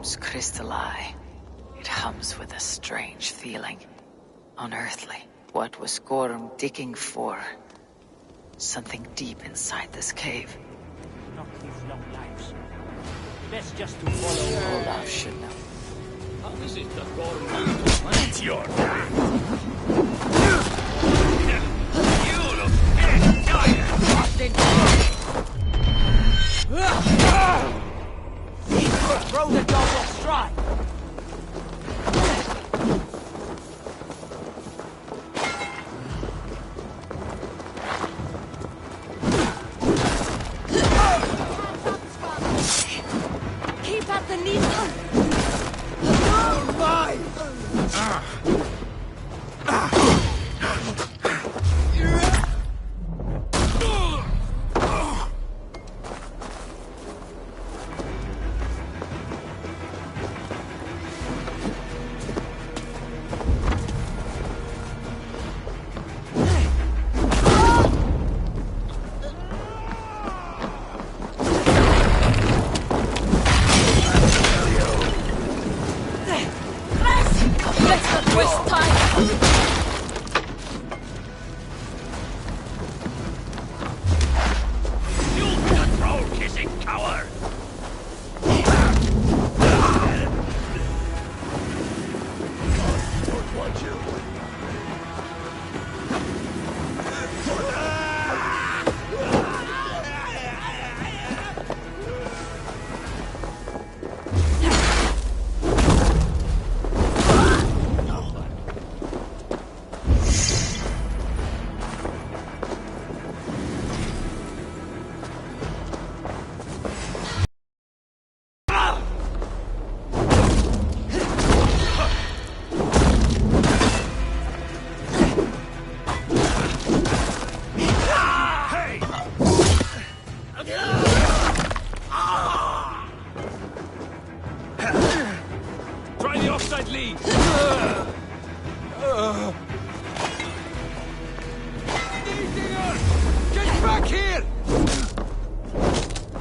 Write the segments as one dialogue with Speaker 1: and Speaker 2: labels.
Speaker 1: Gorm's crystal eye. It hums with a strange feeling. Unearthly. What was Gorm digging for? Something deep inside this cave.
Speaker 2: Not these long lives. Best just to follow.
Speaker 1: Olaf should know.
Speaker 3: How is it that Gorm wants to find your hand? You look dead tired!
Speaker 2: Throw the dog off stride!
Speaker 4: Keep at the needle!
Speaker 3: You're mine!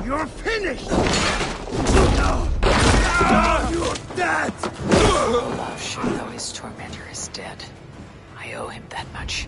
Speaker 5: You're finished! No! You're dead!
Speaker 1: Olaf should know his tormentor is dead. I owe him that much.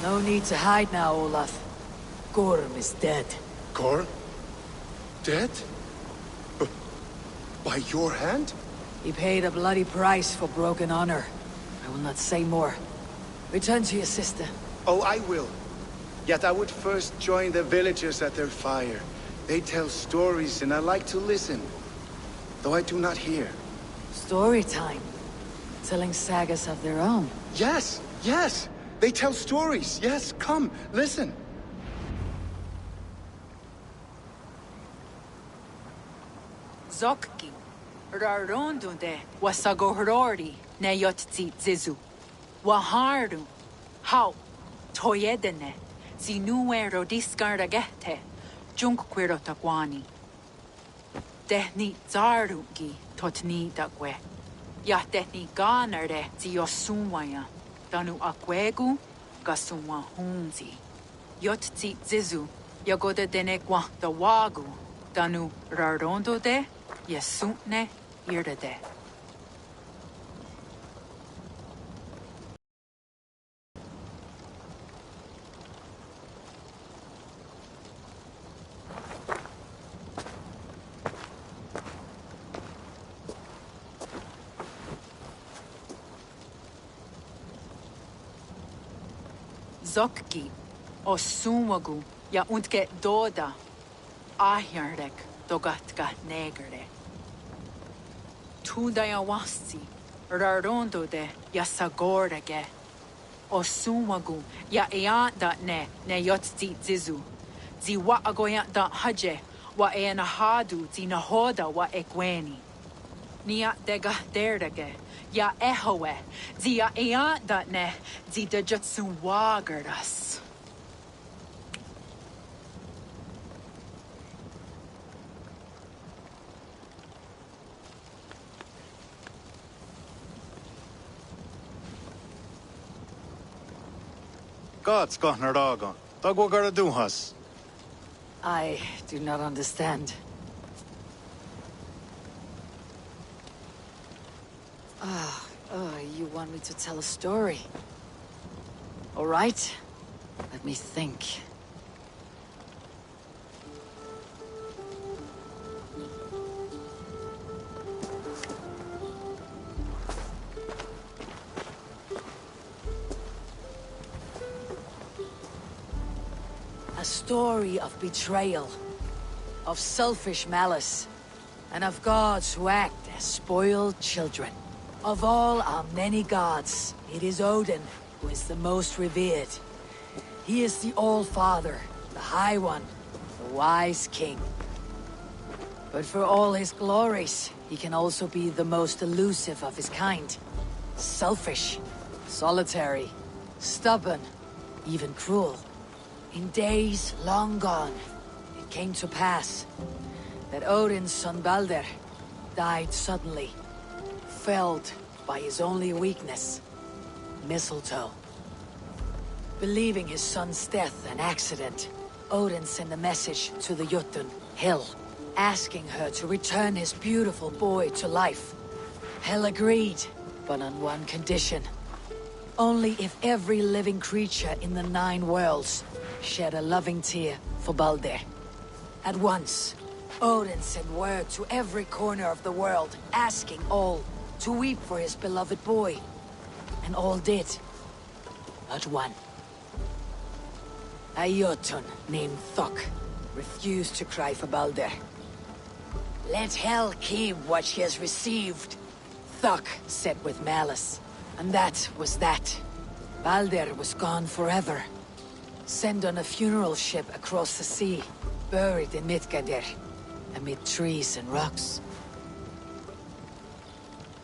Speaker 1: No need to hide now, Olaf. Gorm is dead.
Speaker 5: Gorm? Dead? By your hand?
Speaker 1: He paid a bloody price for broken honor. I will not say more. Return to your sister.
Speaker 5: Oh, I will. Yet I would first join the villagers at their fire. They tell stories and I like to listen, though I do not hear.
Speaker 1: Story time. Telling sagas of their own.
Speaker 5: Yes, yes! They tell stories, yes, come, listen.
Speaker 6: Zokki, Rarondunde, Wasagohorori, Nayotzi Zizu, Waharu, How, Toyedene, Zinuero discardagete, Junquiro taquani. Dehni Zarugi, Totni daque, Yatehni ganare, Ziosumwaya, Danu aquegu, Gasumwa hunzi, Yotzi Zizu, Yagoda denequa the wagu, Danu Rarondo de, Yesutne Irdade. Zokki, o sumagu, ja untke doda, ahjarek, dogatka negere. Tudaya wasti, rarondo de, ja sagorege. O sumagu, ja eanda ne yotzi zizu. Zi wa agoya da haje, wa eanahadu, zi nahoda wa ekweni. Nia dega derdege, ja ehoe, zi ja eanda ne, zi de jutsu wagerdas.
Speaker 7: God's got her dog on. Dog what gotta do us?
Speaker 1: I do not understand. You want me to tell a story? All right. Let me think. A story of betrayal, of selfish malice, and of gods who act as spoiled children. Of all our many gods, it is Odin who is the most revered. He is the All-Father, the High One, the Wise King. But for all his glories, he can also be the most elusive of his kind. Selfish, solitary, stubborn, even cruel. In days long gone, it came to pass that Odin's son Balder died suddenly, felled by his only weakness, mistletoe. Believing his son's death an accident, Odin sent a message to the Jotun, Hel, asking her to return his beautiful boy to life. Hel agreed, but on one condition. Only if every living creature in the 9 worlds shed a loving tear for Balder. At once, Odin sent word to every corner of the world, asking all to weep for his beloved boy. And all did, but one. A Jotun named Thok refused to cry for Balder. Let Hel keep what she has received, Thok said with malice. And that was that. Balder was gone forever. Sent on a funeral ship across the sea, buried in Midgardr, amid trees and rocks.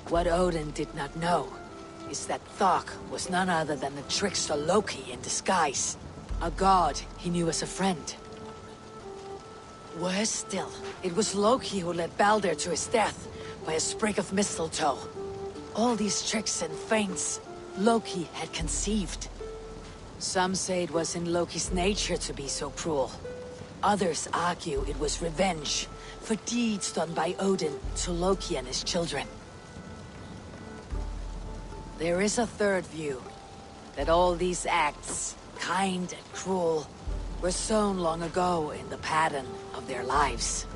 Speaker 1: What Odin did not know is that Thok was none other than the trickster Loki in disguise, a god he knew as a friend. Worse still, it was Loki who led Balder to his death by a sprig of mistletoe. All these tricks and feints Loki had conceived. Some say it was in Loki's nature to be so cruel. Others argue it was revenge for deeds done by Odin to Loki and his children. There is a third view, that all these acts, kind and cruel, were sown long ago in the pattern of their lives.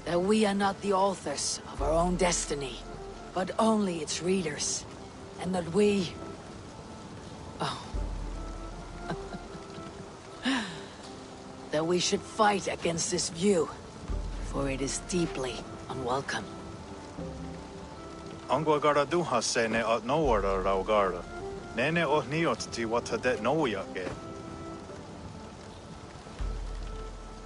Speaker 1: That we are not the authors of our own destiny, but only its readers, and that we... Oh. that we should fight against this view, for it is deeply unwelcome.
Speaker 7: Angwa gara duha se ne at nowara rau gara. Nene oh niot ti wata det noyake.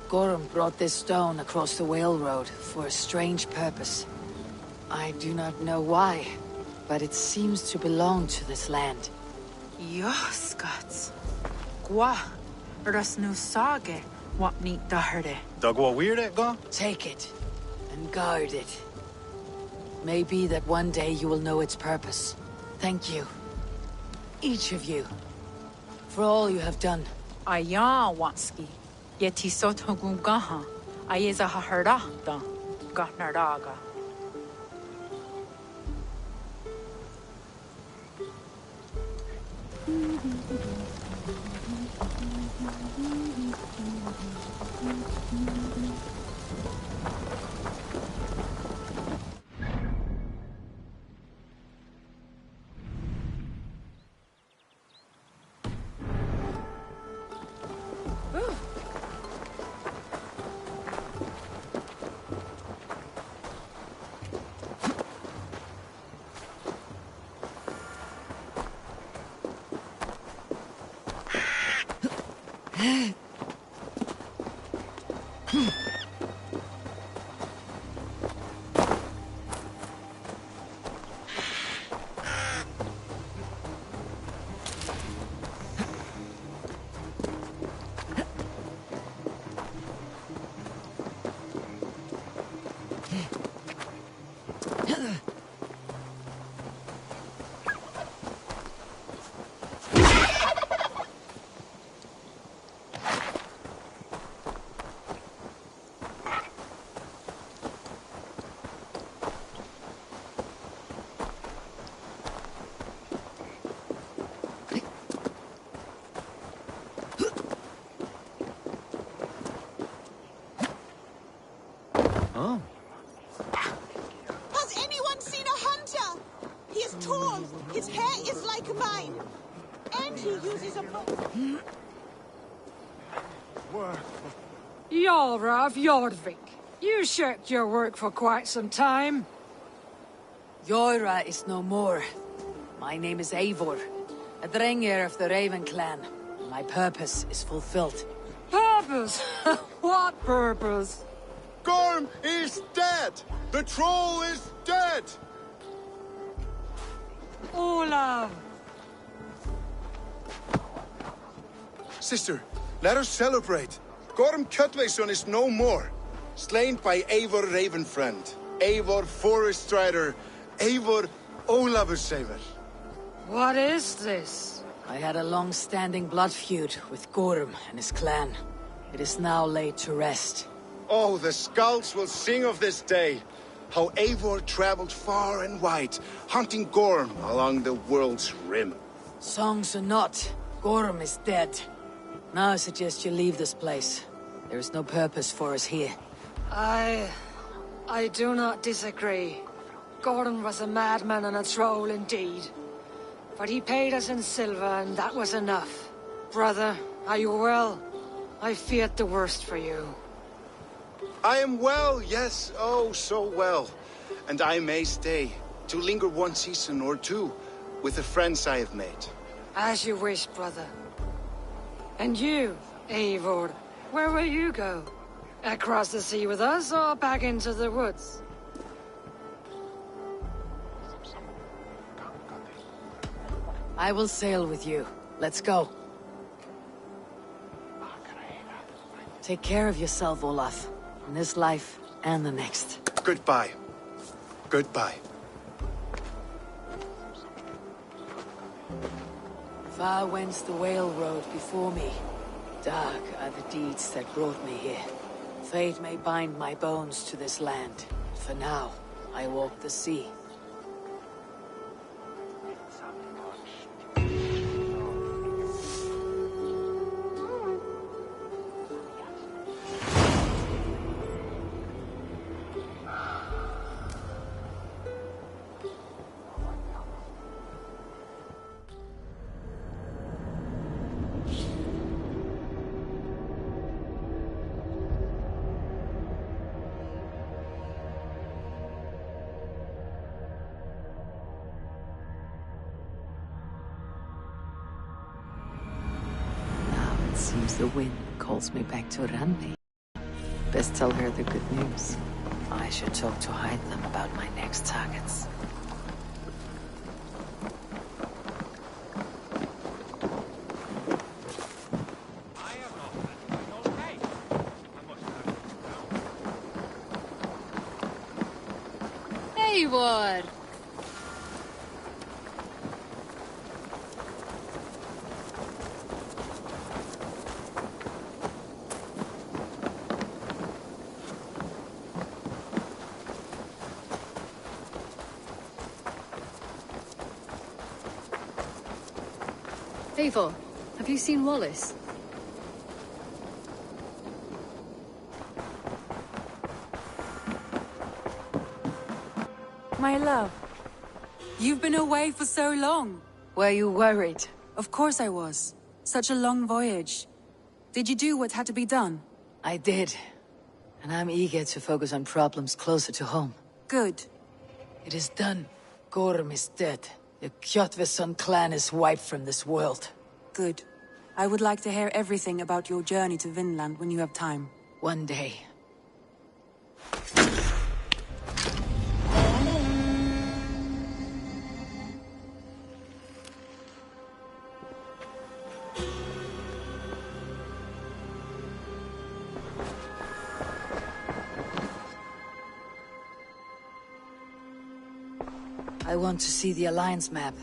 Speaker 1: Gorham brought this stone across the whale road for a strange purpose. I do not know why, but it seems to belong to this land.
Speaker 6: Yoskats. Gwa. Rasnu sage. What neat daherde.
Speaker 7: Dagwa weird go?
Speaker 1: Take it, and guard it. Maybe that one day you will know its purpose. Thank you. Each of you. For all you have done.
Speaker 6: Aya wanski. Yeti sot hugum gaha. Ayeza haharda. Gahnardaga.
Speaker 4: Has anyone seen a hunter? He is tall, his hair is like mine, and he uses a bow.
Speaker 8: Yara of Jorvik, you shirked your work for quite some time.
Speaker 1: Yoira is no more. My name is Eivor, a Drengir of the Raven clan. My purpose is fulfilled.
Speaker 8: Purpose? What purpose?
Speaker 5: Gorm is dead! The troll is dead!
Speaker 8: Olav!
Speaker 5: Sister, let us celebrate. Gorm Kjötveson is no more. Slain by Eivor Ravenfriend, Eivor Forest Strider, Eivor Ólafursaver.
Speaker 8: What is this?
Speaker 1: I had a long-standing blood feud with Gorm and his clan. It is now laid to rest.
Speaker 5: Oh, the skulls will sing of this day. How Eivor traveled far and wide, hunting Gorm along the world's rim.
Speaker 1: Songs or not, Gorm is dead. Now I suggest you leave this place. There is no purpose for us here.
Speaker 8: I do not disagree. Gordon was a madman and a troll indeed. But he paid us in silver, and that was enough. Brother, are you well? I feared the worst for you.
Speaker 5: I am well, yes, oh, so well. And I may stay, to linger one season or two, with the friends I have made.
Speaker 8: As you wish, brother. And you, Eivor, where will you go? Across the sea with us, or back into the woods?
Speaker 1: I will sail with you. Let's go. Take care of yourself, Olaf. In this life and the next.
Speaker 5: Goodbye. Goodbye.
Speaker 1: Far wends the whale road before me. Dark are the deeds that brought me here. Fate may bind my bones to this land. For now, I walk the sea. Seems the wind calls me back to Randi. Best tell her the good news. I should talk to Hytham about my next targets.
Speaker 6: Eivor!
Speaker 9: Eivor, have you seen Wallace?
Speaker 6: My love, you've been away for so long.
Speaker 1: Were you worried?
Speaker 6: Of course I was. Such a long voyage. Did you do what had to be done?
Speaker 1: I did. And I'm eager to focus on problems closer to home.
Speaker 6: Good.
Speaker 1: It is done. Gorm is dead. The Kjotveson clan is wiped from this world.
Speaker 6: Good. I would like to hear everything about your journey to Vinland when you have time.
Speaker 1: One day. I want to see the Alliance map.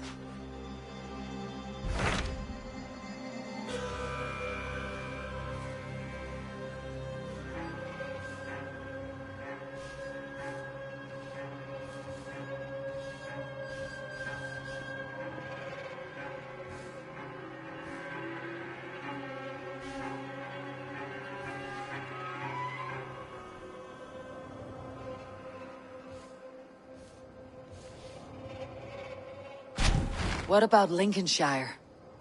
Speaker 1: What about Lincolnshire?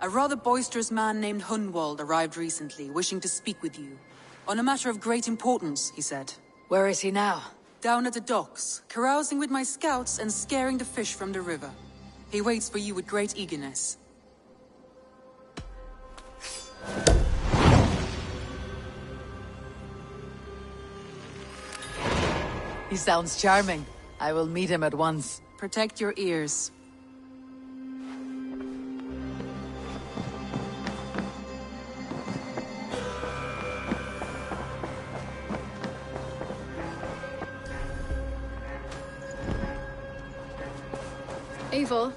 Speaker 6: A rather boisterous man named Hunwald arrived recently, wishing to speak with you. On a matter of great importance, he said.
Speaker 1: Where is he now?
Speaker 6: Down at the docks, carousing with my scouts and scaring the fish from the river. He waits for you with great eagerness.
Speaker 1: He sounds charming. I will meet him at once.
Speaker 6: Protect your ears.
Speaker 9: Eivor,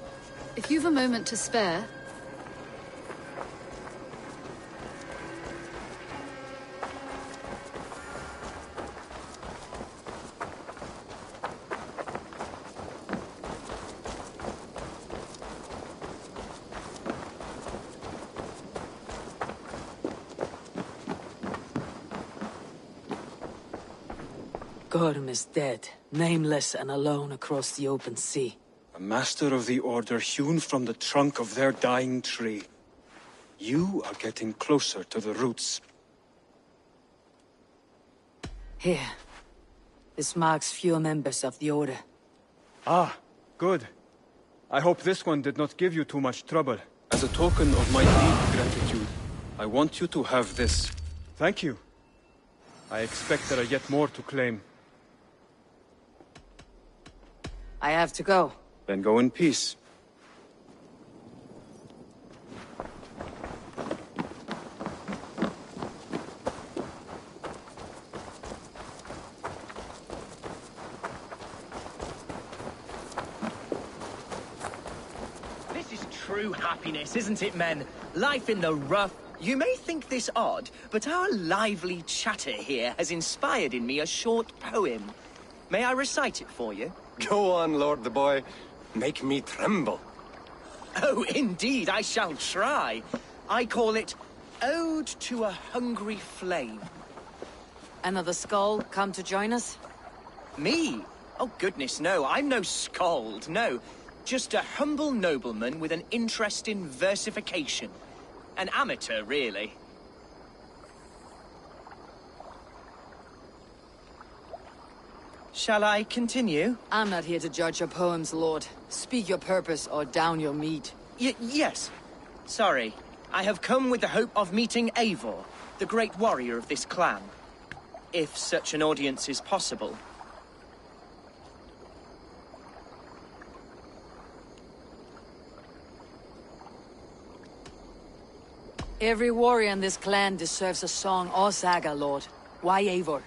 Speaker 9: if you've a moment to spare...
Speaker 1: Gorm is dead, nameless and alone across the open sea.
Speaker 10: A master of the Order hewn from the trunk of their dying tree. You are getting closer to the roots.
Speaker 1: Here. This marks fewer members of the Order.
Speaker 10: Ah, good. I hope this one did not give you too much trouble. As a token of my deep gratitude, I want you to have this. Thank you. I expect there are yet more to claim.
Speaker 1: I have to go.
Speaker 10: Then go in peace.
Speaker 11: This is true happiness, isn't it, men? Life in the rough. You may think this odd, but our lively chatter here has inspired in me a short poem. May I recite it for you?
Speaker 12: Go on, Lord the Boy. Make me tremble.
Speaker 11: Oh, indeed, I shall try. I call it Ode to a Hungry Flame.
Speaker 1: Another skull come to join us?
Speaker 11: Me? Oh, goodness, no. I'm no skald, no. Just a humble nobleman with an interest in versification. An amateur, really. Shall I continue?
Speaker 1: I'm not here to judge your poems, Lord. Speak your purpose or down your meat.
Speaker 11: Yes. Sorry. I have come with the hope of meeting Eivor, the great warrior of this clan. If such an audience is possible.
Speaker 1: Every warrior in this clan deserves a song or saga, Lord. Why Eivor?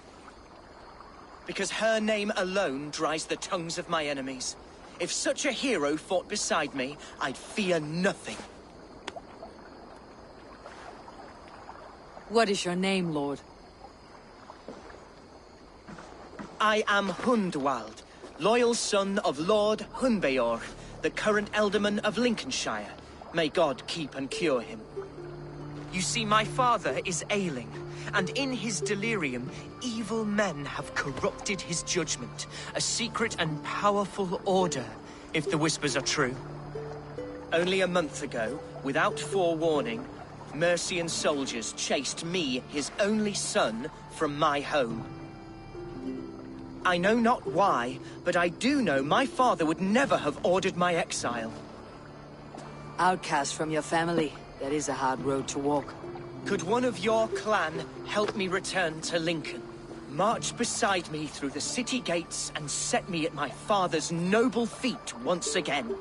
Speaker 11: Because her name alone dries the tongues of my enemies. If such a hero fought beside me, I'd fear nothing.
Speaker 1: What is your name, Lord?
Speaker 11: I am Hundwald, loyal son of Lord Hunbeor, the current Elderman of Lincolnshire. May God keep and cure him. You see, my father is ailing, and in his delirium, evil men have corrupted his judgment. A secret and powerful order, if the whispers are true. Only a month ago, without forewarning, Mercian soldiers chased me, his only son, from my home. I know not why, but I do know my father would never have ordered my exile.
Speaker 1: Outcast from your family. That is a hard road to walk.
Speaker 11: Could one of your clan help me return to Lincoln? March beside me through the city gates and set me at my father's noble feet once again.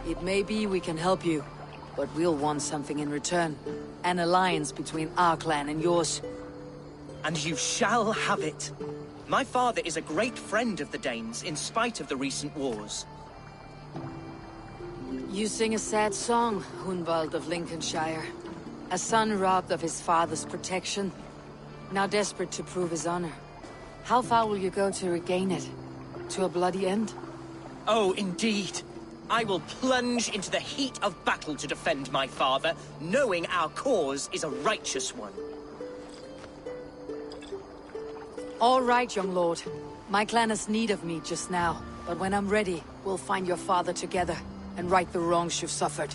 Speaker 1: It may be we can help you, but we'll want something in return. An alliance between our clan and yours.
Speaker 11: And you shall have it. My father is a great friend of the Danes, in spite of the recent wars.
Speaker 1: You sing a sad song, Hunwald of Lincolnshire. A son robbed of his father's protection, now desperate to prove his honor. How far will you go to regain it? To a bloody end?
Speaker 11: Oh, indeed. I will plunge into the heat of battle to defend my father, knowing our cause is a righteous one.
Speaker 1: All right, young lord. My clan has need of me just now, but when I'm ready, we'll find your father together and right the wrongs you've suffered.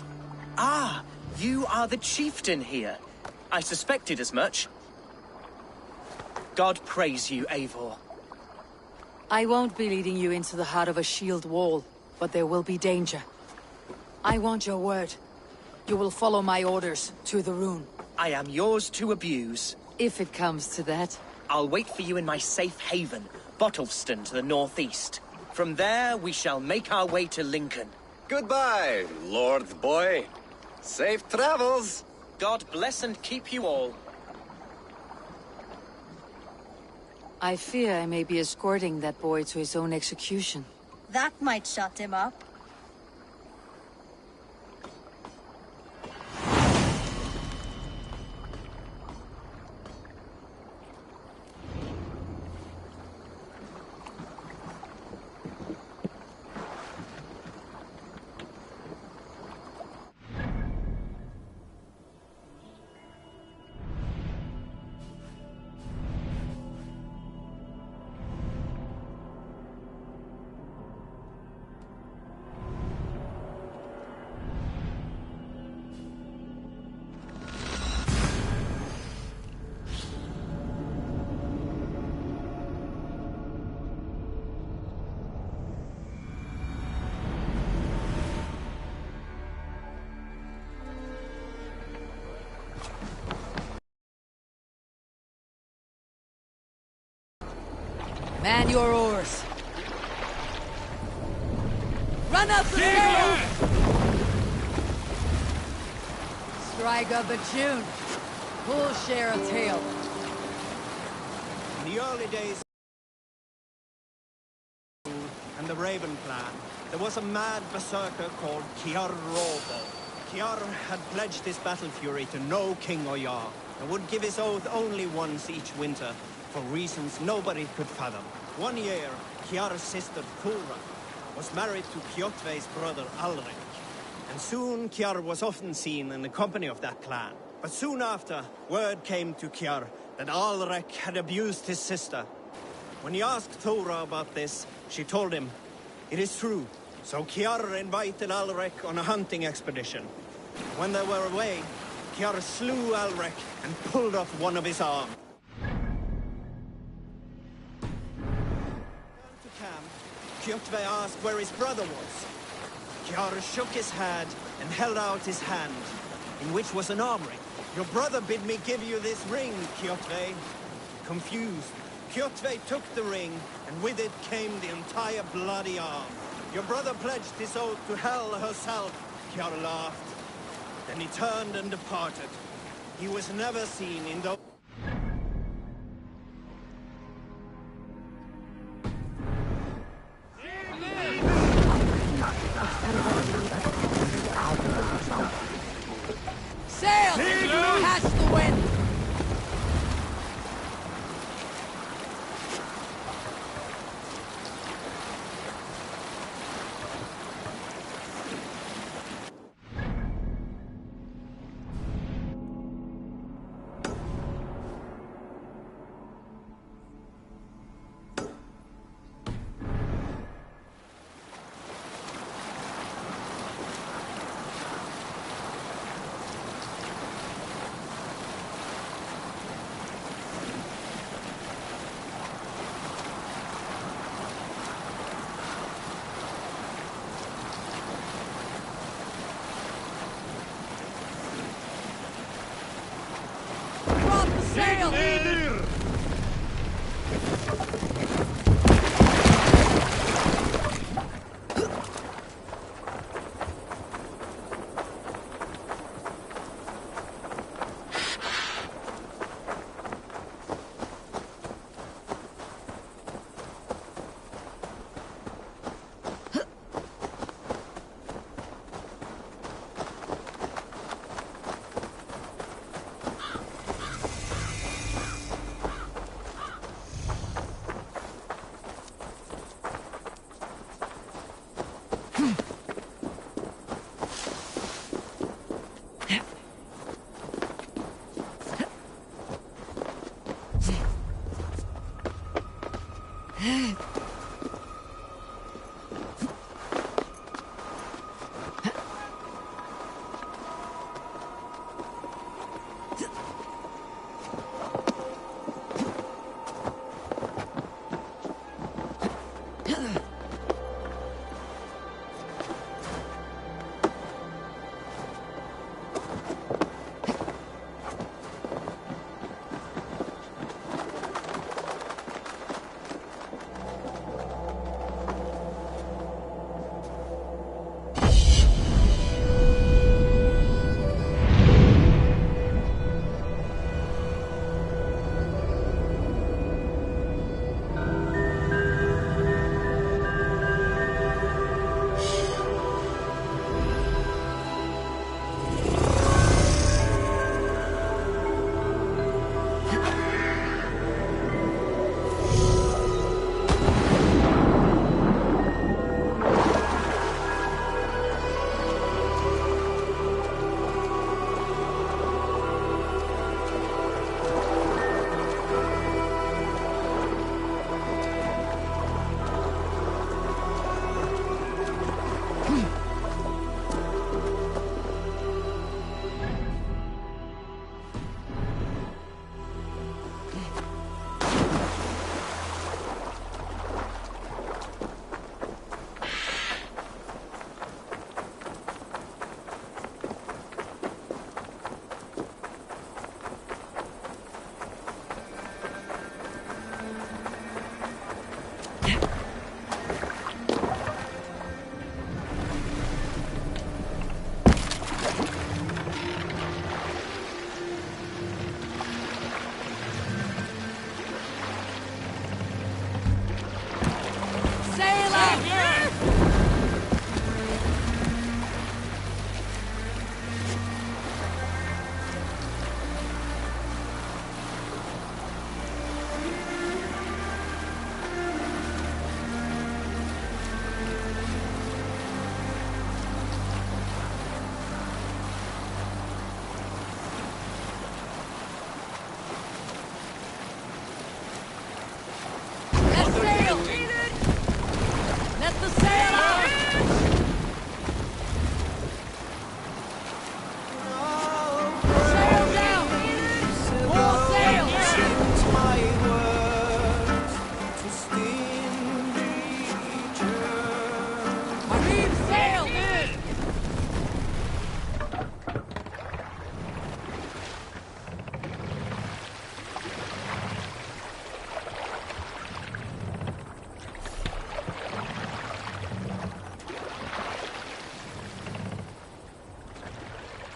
Speaker 11: Ah, you are the chieftain here. I suspected as much. God praise you, Eivor.
Speaker 1: I won't be leading you into the heart of a shield wall, but there will be danger. I want your word. You will follow my orders to the rune.
Speaker 11: I am yours to abuse.
Speaker 1: If it comes to that.
Speaker 11: I'll wait for you in my safe haven, Bottleston to the northeast. From there, we shall make our way to Lincoln.
Speaker 12: Goodbye, Lord Boy. Safe travels.
Speaker 11: God bless and keep you all.
Speaker 1: I fear I may be escorting that boy to his own execution.
Speaker 13: That might shut him up.
Speaker 1: Man your oars. Run up the sail! Strike up a tune. We'll share a tale.
Speaker 2: In the early days and the Raven clan, there was a mad berserker called Kiar Robo. Kiar had pledged his battle fury to no king or jarl, and would give his oath only once each winter, for reasons nobody could fathom. One year, Kiar's sister Kulra was married to Kjotve's brother Alrik, and soon Kiar was often seen in the company of that clan. But soon after, word came to Kiar that Alrek had abused his sister. When he asked Thora about this, she told him, "It is true." So Kiar invited Alrek on a hunting expedition. When they were away, Kiar slew Alrek and pulled off one of his arms. To camp, Kjotve asked where his brother was. Kiar shook his head and held out his hand, in which was an arm ring. "Your brother bid me give you this ring, Kjotve." Confused, Kjotve took the ring, and with it came the entire bloody arm. "Your brother pledged his oath to Hell herself," Kiar laughed. Then he turned and departed. He was never seen in the...
Speaker 1: Sail! Catch the wind! Sail!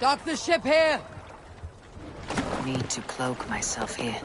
Speaker 1: Dock the ship here!
Speaker 6: Need to cloak myself here.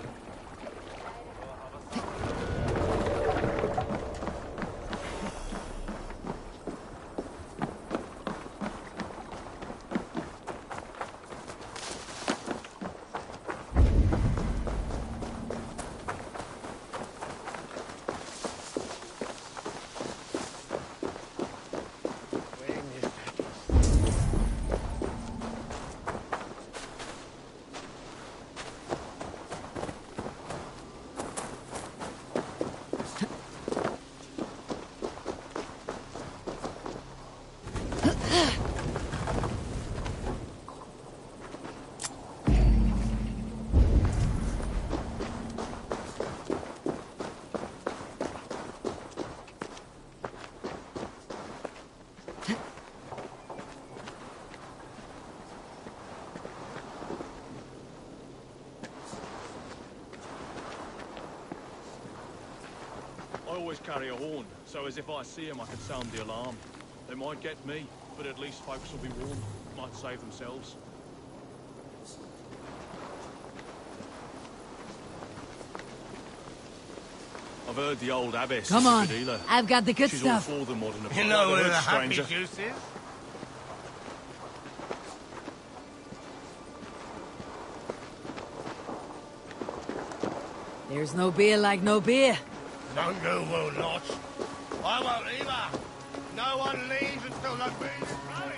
Speaker 3: I always carry a horn, so as if I see them I can sound the alarm. They might get me, but at least folks will be warned. Might save themselves. I've heard the old abbess
Speaker 1: Come
Speaker 3: is a
Speaker 1: on,
Speaker 3: good healer.
Speaker 1: I've got the good
Speaker 3: She's
Speaker 1: stuff.
Speaker 3: all for the modern approach.
Speaker 14: You know where
Speaker 3: Good
Speaker 14: the happy
Speaker 3: stranger.
Speaker 14: juice is?
Speaker 1: There's no beer like no beer.
Speaker 14: Don't you will not. I won't either. No one leaves until the beer is ready.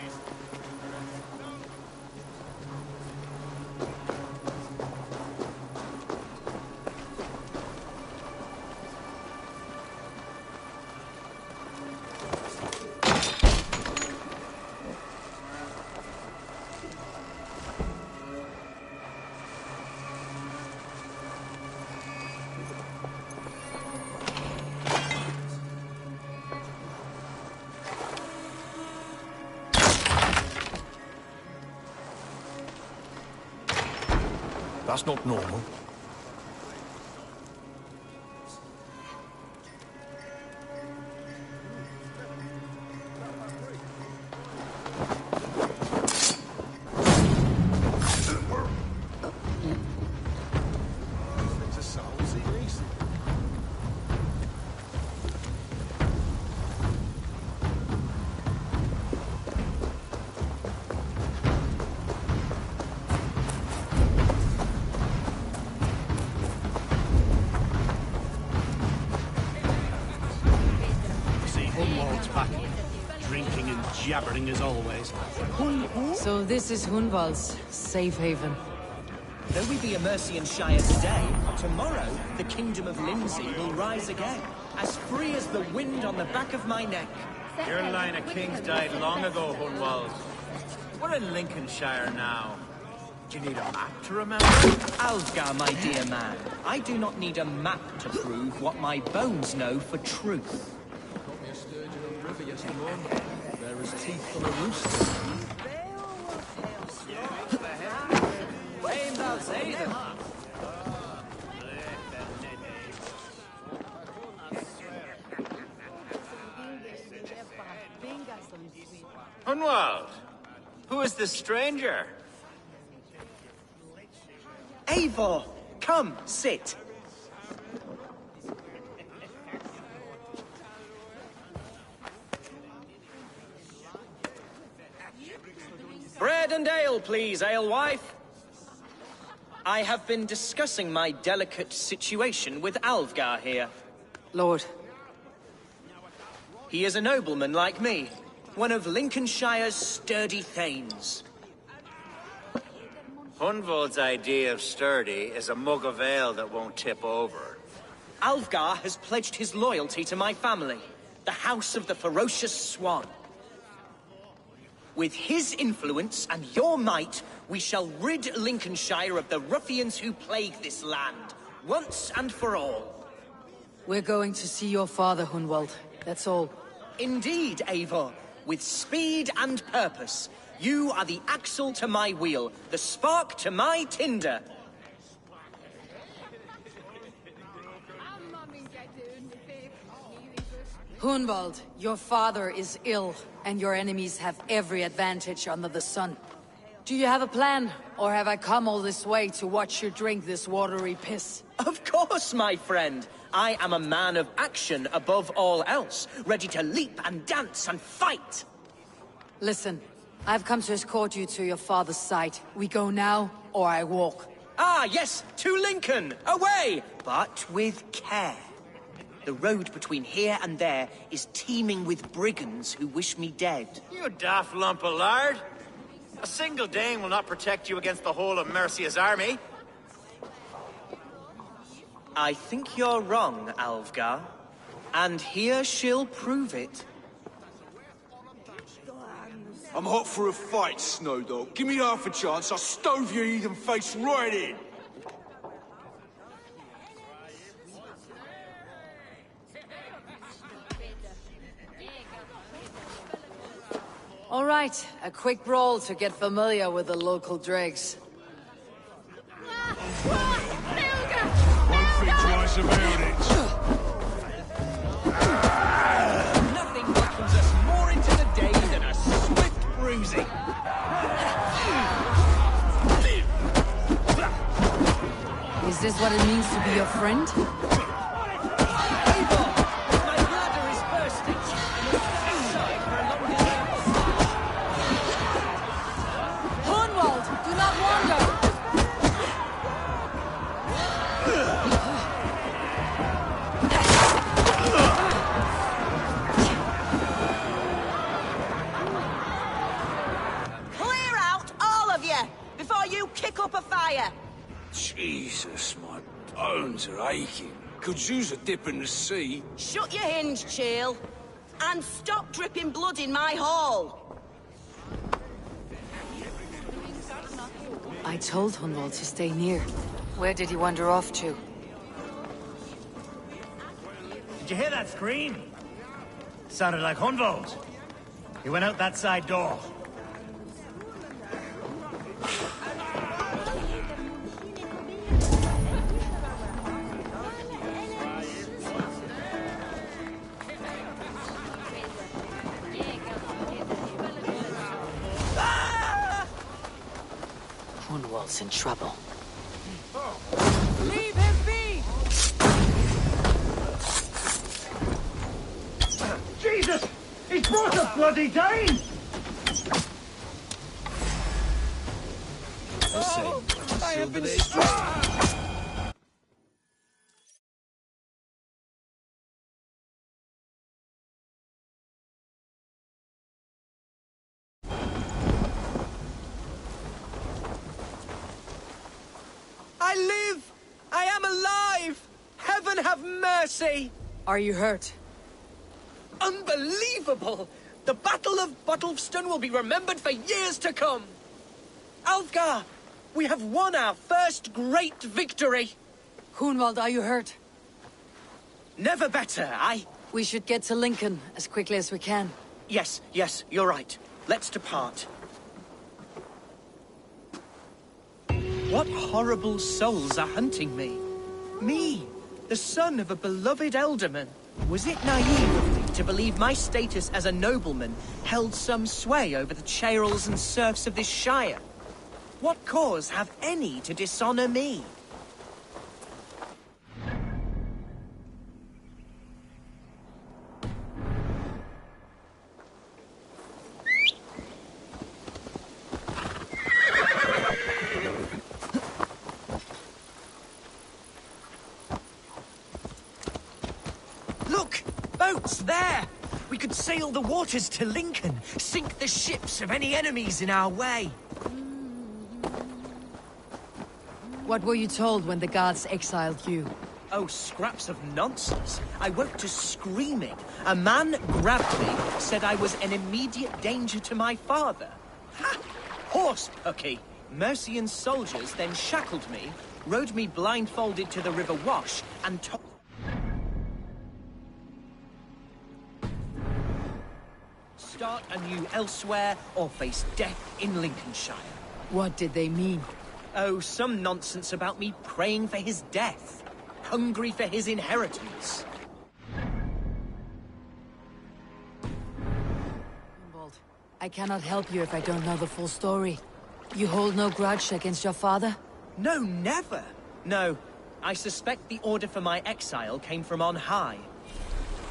Speaker 3: That's not normal.
Speaker 14: It's a soul series. See Hunwald's back, drinking and jabbering as always.
Speaker 1: So this is Hunwald's safe haven.
Speaker 11: Though we be a Mercian Shire today, tomorrow the Kingdom of Lindsey will rise again, as free as the wind on the back of my neck.
Speaker 15: Your line of kings died long ago, Hunwald. We're in Lincolnshire now. Do you need a map to remember?
Speaker 11: Alfgar, my dear man, I do not need a map to prove what my bones know for truth.
Speaker 10: Got me a sturgeon on the river yesterday morning. There is teeth on a rooster.
Speaker 11: Aim thou say them.
Speaker 15: Hunwald, who is this stranger?
Speaker 11: Eivor, come, sit. Bread and ale, please, alewife. I have been discussing my delicate situation with Alfgar here.
Speaker 6: Lord.
Speaker 11: He is a nobleman like me, one of Lincolnshire's sturdy thanes.
Speaker 15: Hunwald's idea of sturdy is a mug of ale that won't tip over.
Speaker 11: Alfgar has pledged his loyalty to my family, the House of the Ferocious Swan. With his influence and your might, we shall rid Lincolnshire of the ruffians who plague this land, once and for all.
Speaker 1: We're going to see your father, Hunwald. That's all.
Speaker 11: Indeed, Eivor. With speed and purpose, you are the axle to my wheel, the spark to my tinder.
Speaker 1: Hunwald, your father is ill, and your enemies have every advantage under the sun. Do you have a plan? Or have I come all this way to watch you drink this watery piss?
Speaker 11: Of course, my friend. I am a man of action above all else, ready to leap and dance and fight.
Speaker 1: Listen, I've come to escort you to your father's site. We go now, or I walk.
Speaker 11: Ah, yes, to Lincoln! Away! But with care. The road between here and there is teeming with brigands who wish me dead.
Speaker 15: You daft lump of lard! A single Dane will not protect you against the whole of Mercia's army.
Speaker 11: I think you're wrong, Alvgar. And here she'll prove it.
Speaker 16: I'm hot for a fight, Snowdog. Give me half a chance, I'll stove your heathen face right in.
Speaker 1: All right, a quick brawl to get familiar with the local dregs.
Speaker 14: Won't think twice about it.
Speaker 11: Nothing welcomes us more into the day than a swift bruising.
Speaker 1: Is this what it means to be your friend?
Speaker 11: My bladder is bursting. Inside for a longer
Speaker 1: Hornwald, do not wander!
Speaker 4: Clear out, all of you, before you kick up a fire.
Speaker 16: Jesus, my bones are aching. Could use a dip in the sea.
Speaker 4: Shut your hinge, Chill. And stop dripping blood in my hall.
Speaker 1: I told Hunwald to stay near. Where did he wander off to?
Speaker 15: Did you hear that scream? Sounded like Hunvold. He went out that side door.
Speaker 1: Hunwald's in trouble.
Speaker 11: Leave him be!
Speaker 15: Jesus! He's brought a bloody Dane!
Speaker 11: Oh, I have been struck! I live! I am alive! Heaven have mercy!
Speaker 1: Are you hurt?
Speaker 11: Unbelievable! The Battle of Bottleston will be remembered for years to come! Alfgar, we have won our first great victory!
Speaker 1: Hunwald, are you hurt?
Speaker 11: Never better,
Speaker 1: We should get to Lincoln as quickly as we can.
Speaker 11: Yes, you're right. Let's depart. What horrible souls are hunting me? Me, the son of a beloved elderman. Was it naive of me to believe my status as a nobleman held some sway over the chairels and serfs of this shire? What cause have any to dishonor me? Look! Boats there! We could sail the waters to Lincoln, sink the ships of any enemies in our way.
Speaker 1: What were you told when the guards exiled you?
Speaker 11: Oh, scraps of nonsense. I woke to screaming. A man grabbed me, said I was an immediate danger to my father. Ha! Horse pucky. Mercian soldiers then shackled me, rode me blindfolded to the River Wash, and start anew elsewhere or face death in Lincolnshire.
Speaker 1: What did they mean?
Speaker 11: Oh, some nonsense about me praying for his death. Hungry for his inheritance.
Speaker 1: Hunwald, I cannot help you if I don't know the full story. You hold no grudge against your father?
Speaker 11: No, never. No, I suspect the order for my exile came from on high.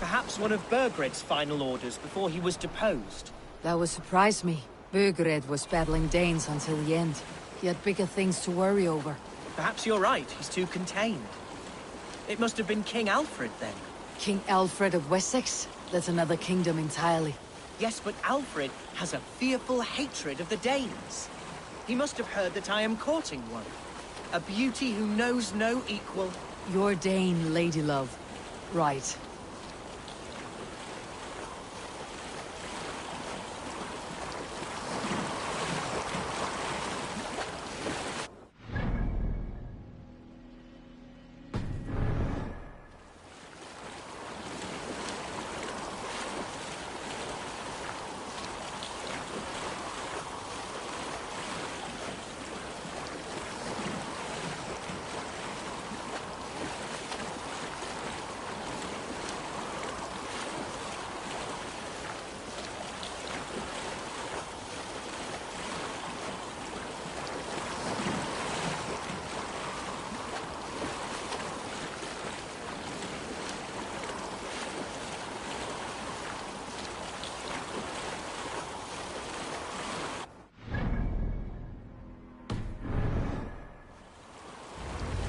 Speaker 11: Perhaps one of Burgred's final orders before he was deposed.
Speaker 1: That would surprise me. Burgred was battling Danes until the end. He had bigger things to worry over.
Speaker 11: Perhaps you're right, he's too contained. It must have been King Alfred, then.
Speaker 1: King Alfred of Wessex? That's another kingdom entirely.
Speaker 11: Yes, but Alfred has a fearful hatred of the Danes. He must have heard that I am courting one. A beauty who knows no equal.
Speaker 1: Your Dane, ladylove. Right.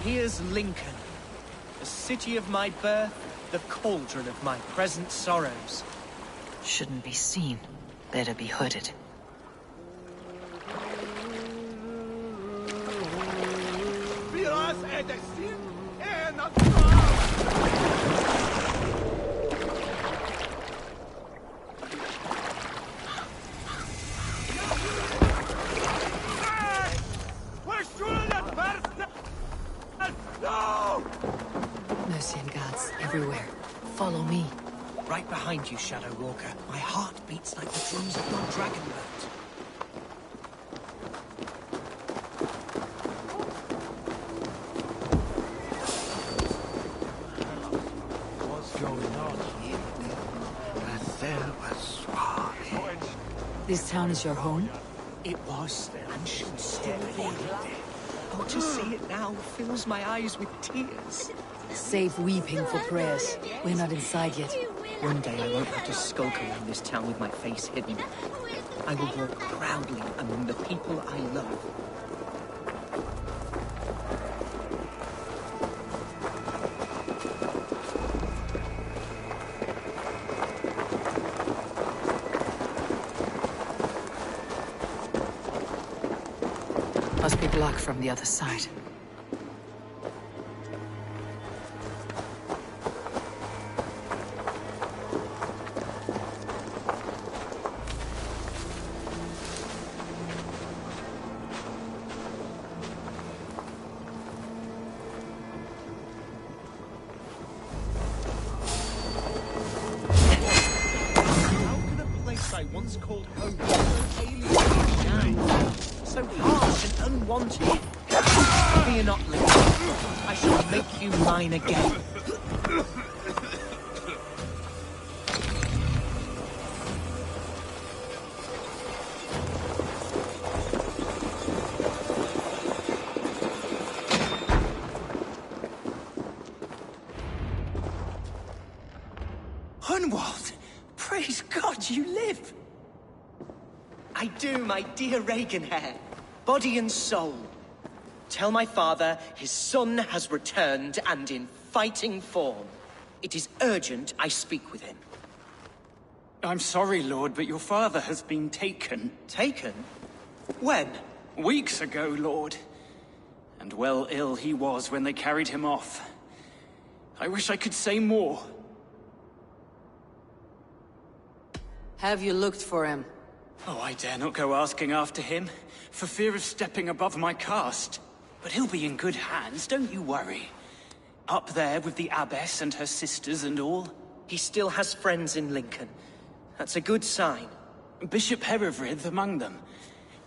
Speaker 11: Here's Lincoln, the city of my birth, the cauldron of my present sorrows.
Speaker 6: Shouldn't be seen. Better be hooded.
Speaker 1: Mercian guards everywhere. Follow me.
Speaker 11: Right behind you, Shadow Walker. My heart beats like the drums of your dragon boat.
Speaker 14: What's going on here?
Speaker 1: This town is your home?
Speaker 11: It was, and should still be. Oh, to see it now fills my eyes with tears.
Speaker 1: Save weeping for prayers. We're not inside yet.
Speaker 11: One day I won't have to skulk around this town with my face hidden. I will walk proudly among the people I love.
Speaker 6: Must be blocked from the other side.
Speaker 11: I once called home so alien now, so harsh and unwanted. Fear not, Lincoln. I shall make you mine again. Hunwald! Praise God you live! I do, my dear Reaganhair. Body and soul. Tell my father his son has returned and in fighting form. It is urgent I speak with him.
Speaker 17: I'm sorry, Lord, but your father has been taken.
Speaker 11: Taken? When?
Speaker 17: Weeks ago, Lord. And well ill he was when they carried him off. I wish I could say more.
Speaker 1: Have you looked for him?
Speaker 17: Oh, I dare not go asking after him, for fear of stepping above my caste. But he'll be in good hands, don't you worry. Up there with the abbess and her sisters and all.
Speaker 11: He still has friends in Lincoln. That's a good sign.
Speaker 17: Bishop Herefrith among them.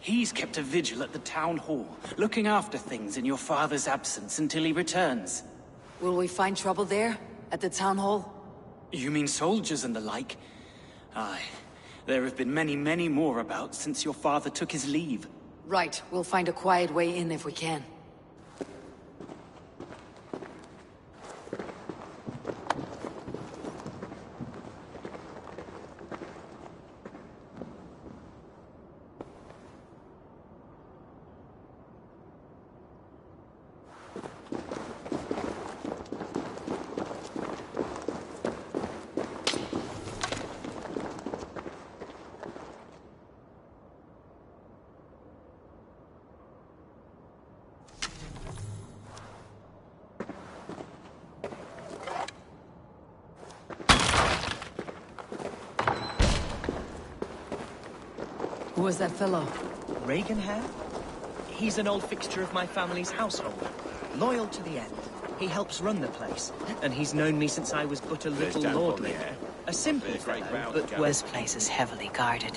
Speaker 17: He's kept a vigil at the town hall, looking after things in your father's absence until he returns.
Speaker 1: Will we find trouble there? At the town hall?
Speaker 17: You mean soldiers and the like? Aye. There have been many, many more about since your father took his leave.
Speaker 1: Right, we'll find a quiet way in if we can. Who was that fellow?
Speaker 11: Reagan Hair? He's an old fixture of my family's household. Loyal to the end. He helps run the place, and he's known me since I was but a little lordling. A simple fellow, but
Speaker 6: This place is heavily guarded.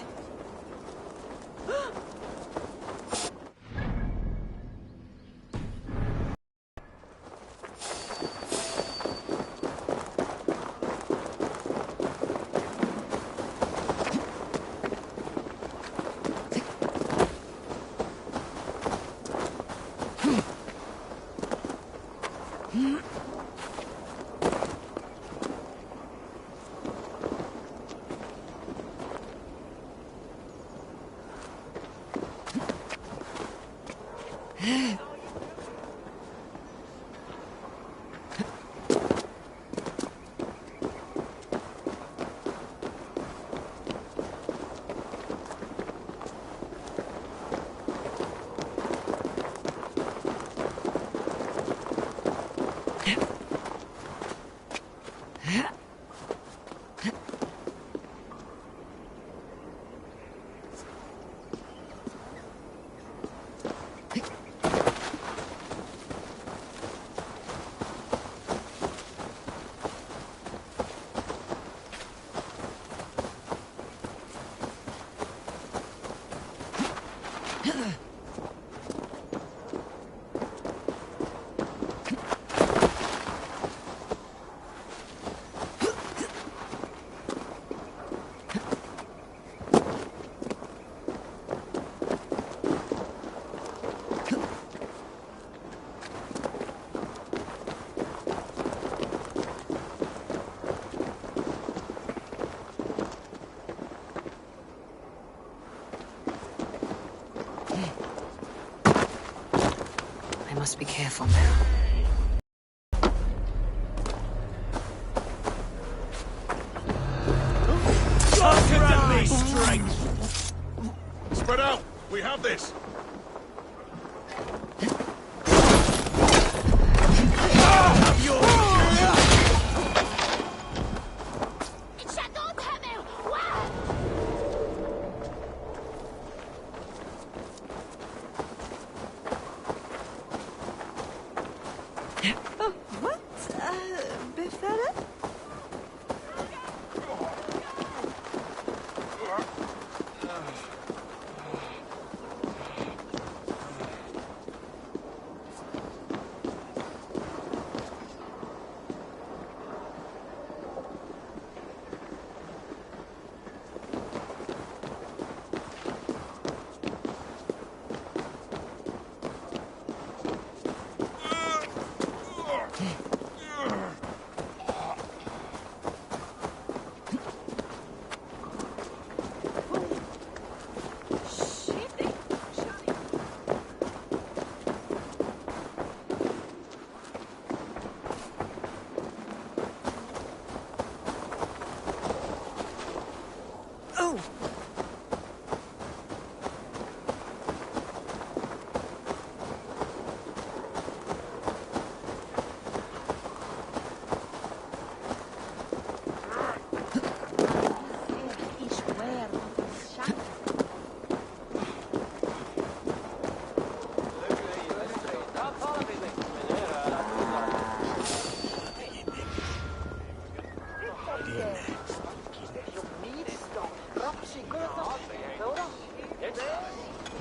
Speaker 6: Must be careful now.
Speaker 14: Spread out! We have this!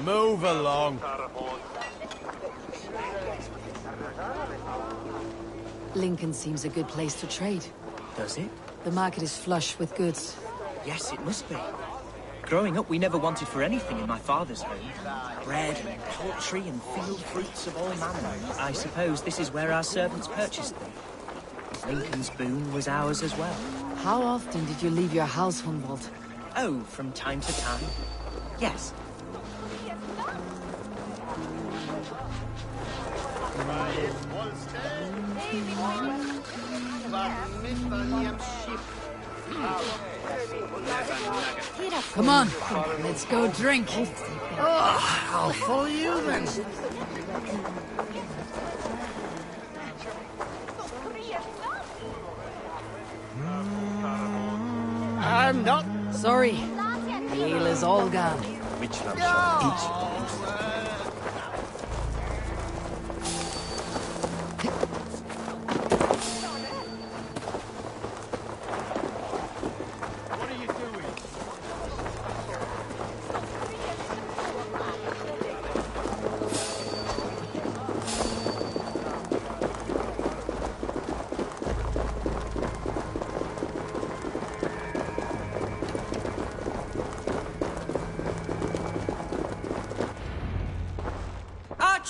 Speaker 14: Move along.
Speaker 1: Lincoln seems a good place to trade.
Speaker 11: Does it?
Speaker 1: The market is flush with goods.
Speaker 11: Yes, it must be. Growing up, we never wanted for anything in my father's home. Bread and poultry and field fruits of all manner. I suppose this is where our servants purchased them. Lincoln's boon was ours as well.
Speaker 1: How often did you leave your house, Hunwald?
Speaker 11: Oh, from time to time. Yes.
Speaker 1: Come on, let's go drink.
Speaker 14: Oh, I'll follow you then. I'm not.
Speaker 1: Sorry, the ale is all gone.
Speaker 14: Which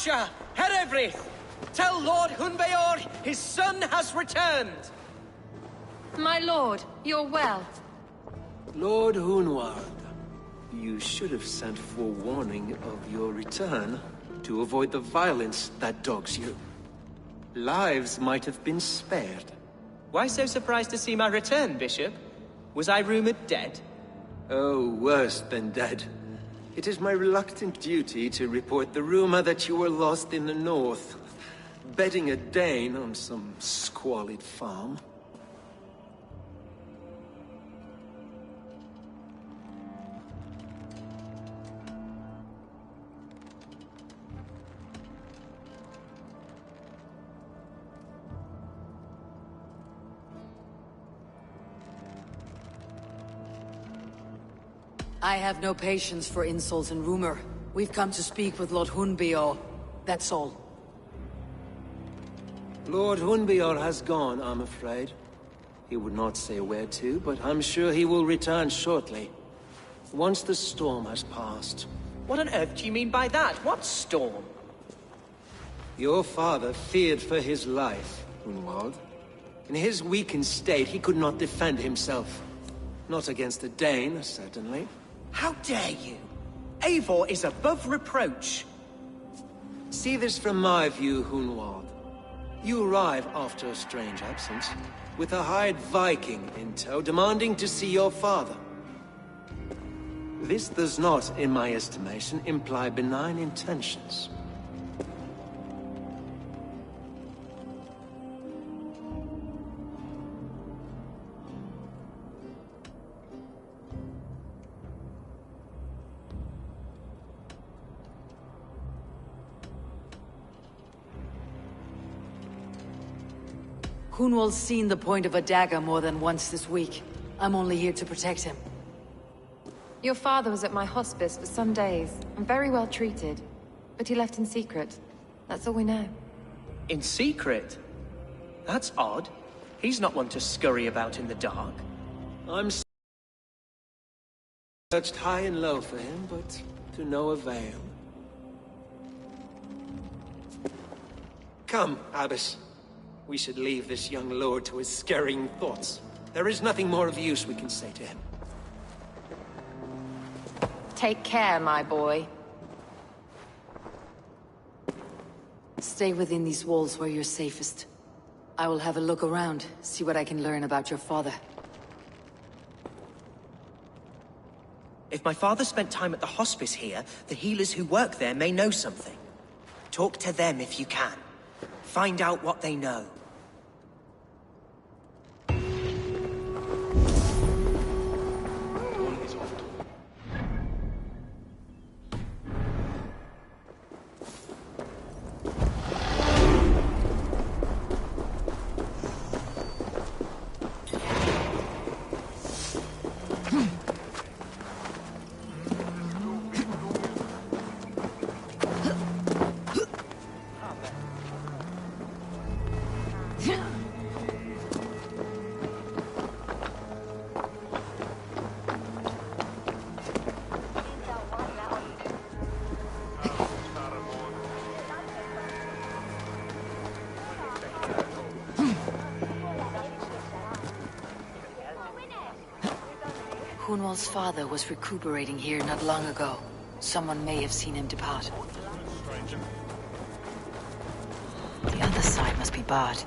Speaker 11: Archer, Herevri, tell Lord Hunbeor his son has returned.
Speaker 18: My lord, you're well.
Speaker 12: Lord Hunwald, you should have sent forewarning of your return to avoid the violence that dogs you. Lives might have been spared.
Speaker 11: Why so surprised to see my return, Bishop? Was I rumored dead?
Speaker 12: Oh, worse than dead. It is my reluctant duty to report the rumor that you were lost in the north, bedding a Dane on some squalid farm.
Speaker 1: I have no patience for insult and rumor. We've come to speak with Lord Hunbeor. That's all.
Speaker 12: Lord Hunbeor has gone, I'm afraid. He would not say where to, but I'm sure he will return shortly. Once the storm has passed.
Speaker 11: What on earth do you mean by that? What storm?
Speaker 12: Your father feared for his life, Hunwald. In his weakened state, he could not defend himself. Not against a Dane, certainly.
Speaker 11: How dare you? Eivor is above reproach.
Speaker 12: See this from my view, Hunwald. You arrive after a strange absence, with a hired Viking in tow, demanding to see your father. This does not, in my estimation, imply benign intentions.
Speaker 1: Hunwald's seen the point of a dagger more than once this week. I'm only here to protect him.
Speaker 18: Your father was at my hospice for some days, and very well treated. But he left in secret. That's all we know.
Speaker 11: In secret? That's odd. He's not one to scurry about in the dark.
Speaker 12: I'm searched high and low for him, but to no avail. Come, Abbess. We should leave this young lord to his scurrying thoughts. There is nothing more of use we can say to him.
Speaker 18: Take care, my boy.
Speaker 1: Stay within these walls where you're safest. I will have a look around, see what I can learn about your father.
Speaker 11: If my father spent time at the hospice here, the healers who work there may know something. Talk to them if you can. Find out what they know.
Speaker 1: Hunwald's father was recuperating here not long ago. Someone may have seen him depart. The other side must be barred.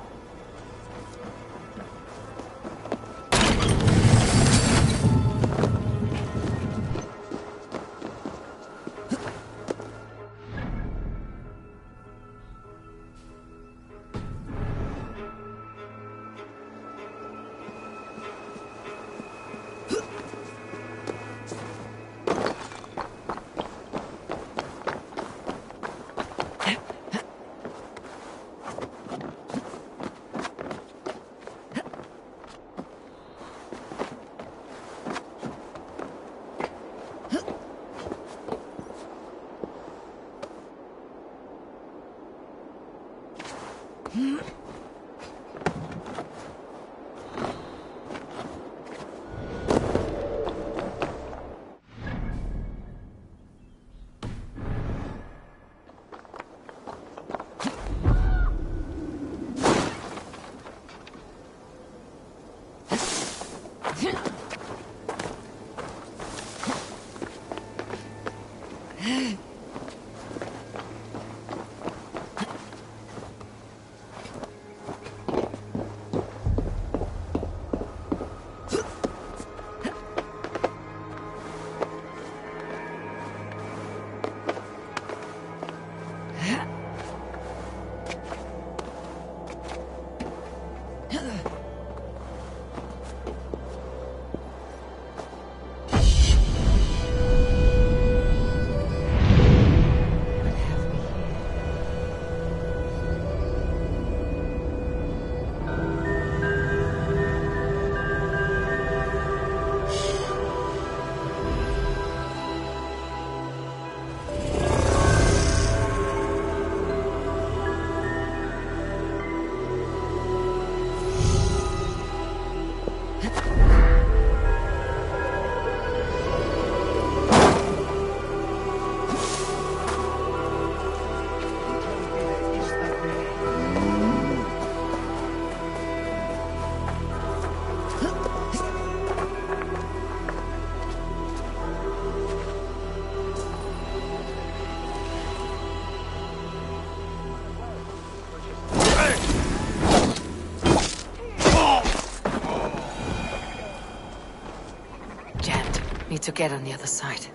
Speaker 1: Need to get on the other side.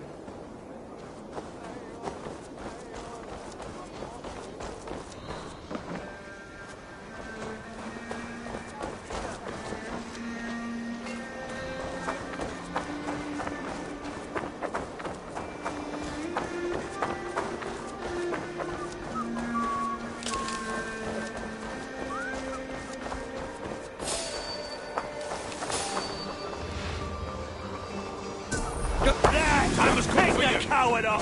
Speaker 14: I was quick for you, coward up!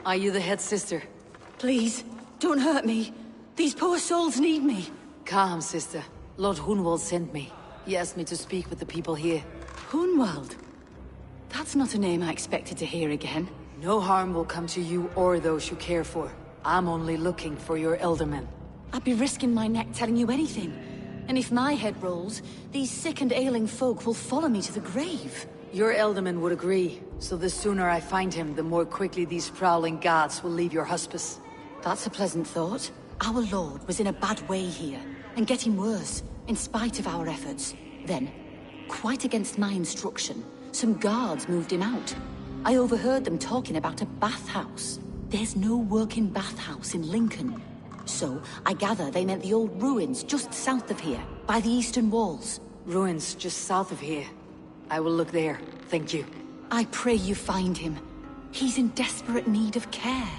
Speaker 1: Are you the head sister?
Speaker 19: Please, don't hurt me. These poor souls need me.
Speaker 1: Calm, sister. Lord Hunwald sent me. He asked me to speak with the people here.
Speaker 19: Hunwald? That's not a name I expected to hear again.
Speaker 1: No harm will come to you or those you care for. I'm only looking for your eldermen.
Speaker 19: I'd be risking my neck telling you anything. And if my head rolls, these sick and ailing folk will follow me to the grave.
Speaker 1: Your elderman would agree, so the sooner I find him, the more quickly these prowling gods will leave your hospice.
Speaker 19: That's a pleasant thought. Our lord was in a bad way here, and getting worse, in spite of our efforts. Then, quite against my instruction, some guards moved him out. I overheard them talking about a bathhouse. There's no working bathhouse in Lincoln. So, I gather they meant the old ruins just south of here, by the eastern walls.
Speaker 1: Ruins just south of here. I will look there, thank you.
Speaker 19: I pray you find him. He's in desperate need of care.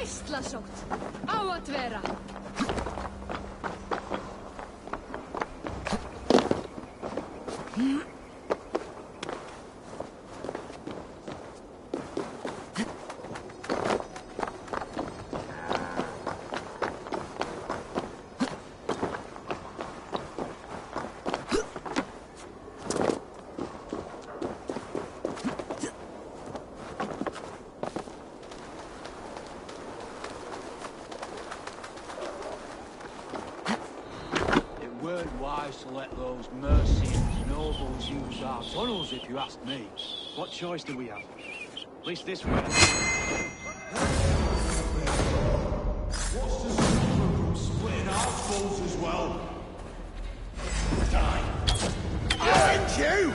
Speaker 9: Æslasótt, á að vera.
Speaker 15: To let those Mercians nobles use our tunnels, if you ask me. What choice do we have? At least this way.
Speaker 14: What's to stop them from splitting our souls as well? Die. And you!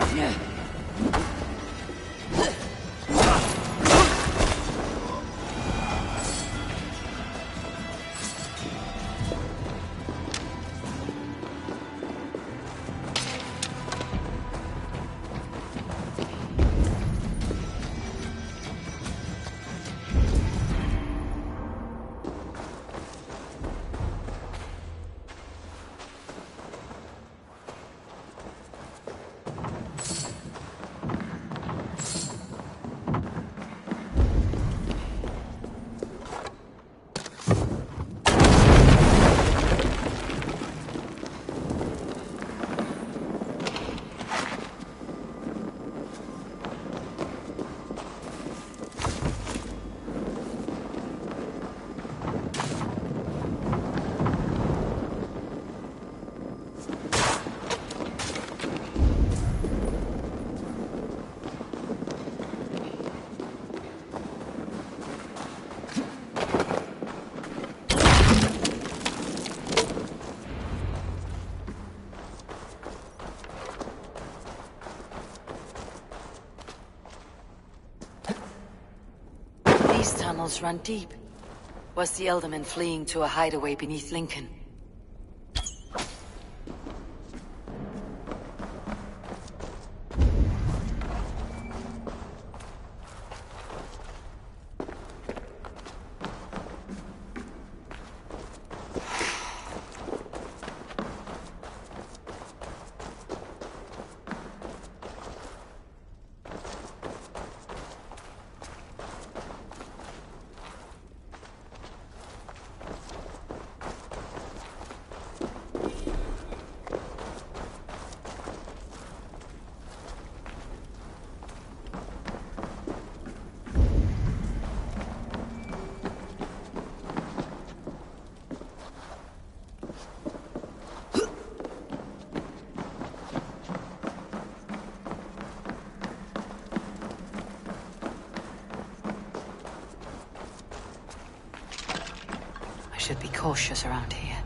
Speaker 1: Tunnels run deep. Was the Elderman fleeing to a hideaway beneath Lincoln? Should be cautious around here.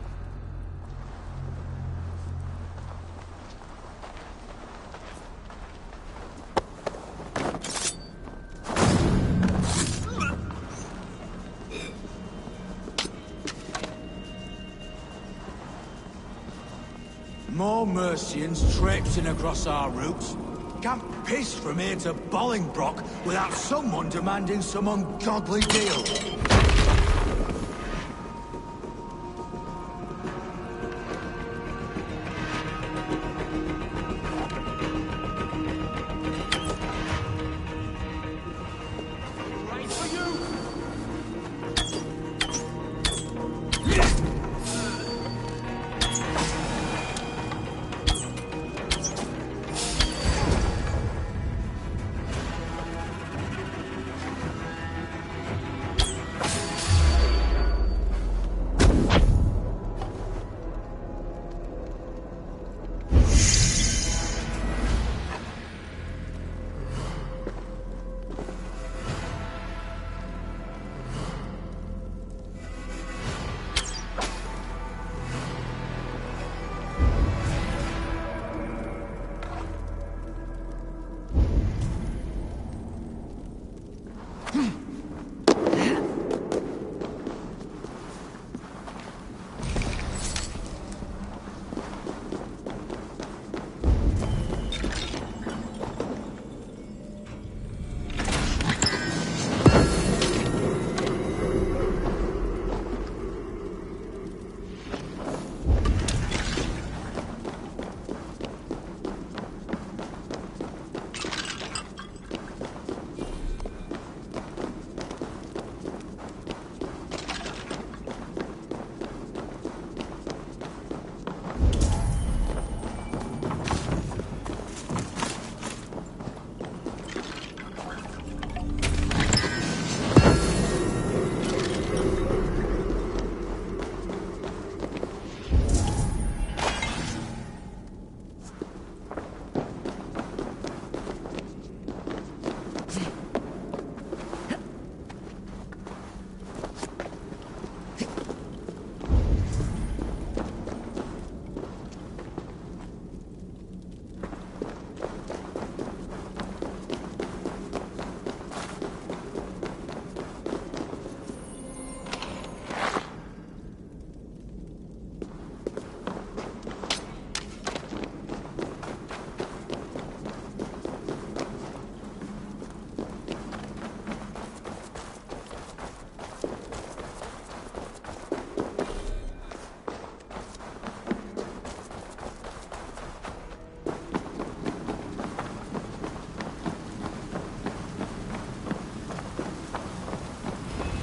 Speaker 16: More Mercians traipsing across our routes. can't piss from here to Bolingbroke without someone demanding some ungodly deal.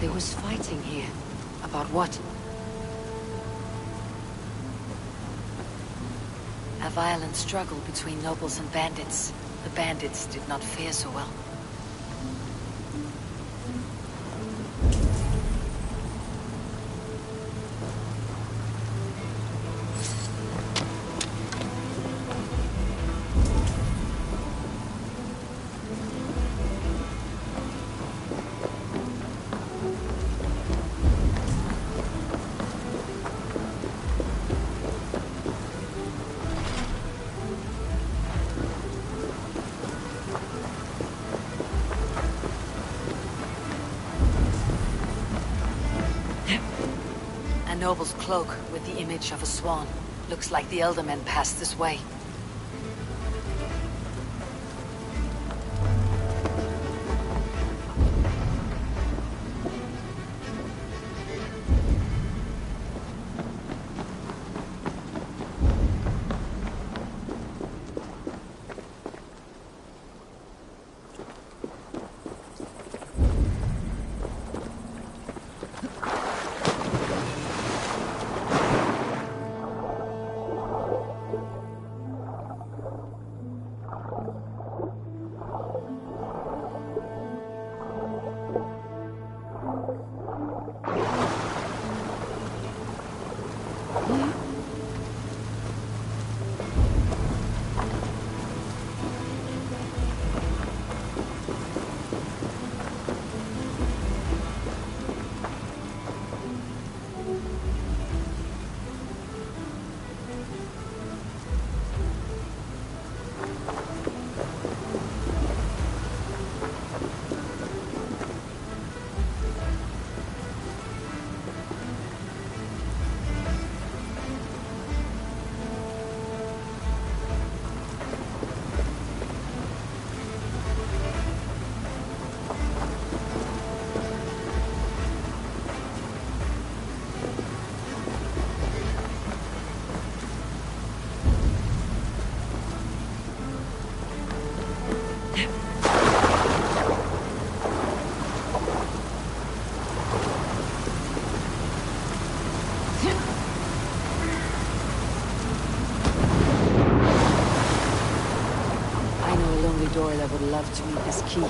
Speaker 1: There was fighting here. About what? A violent struggle between nobles and bandits. The bandits did not fare so well. Noble's cloak with the image of a swan. Looks like the Eldermen passed this way. sure I would love to meet this key.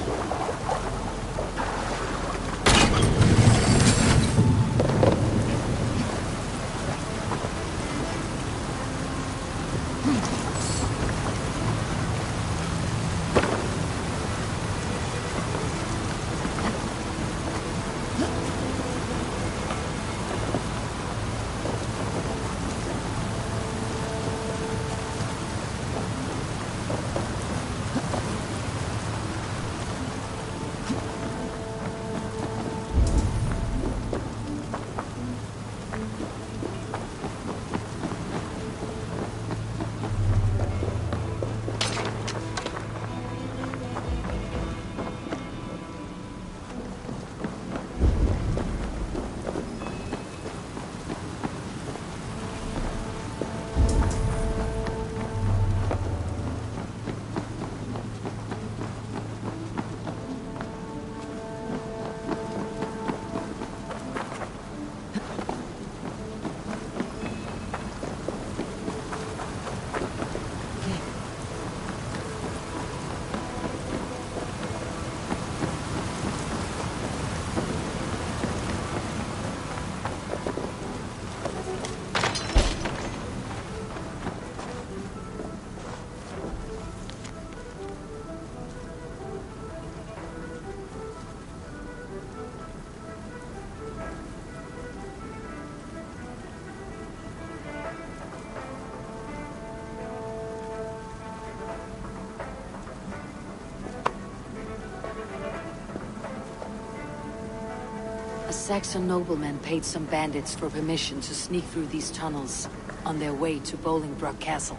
Speaker 1: A Saxon nobleman paid some bandits for permission to sneak through these tunnels on their way to Bolingbroke Castle.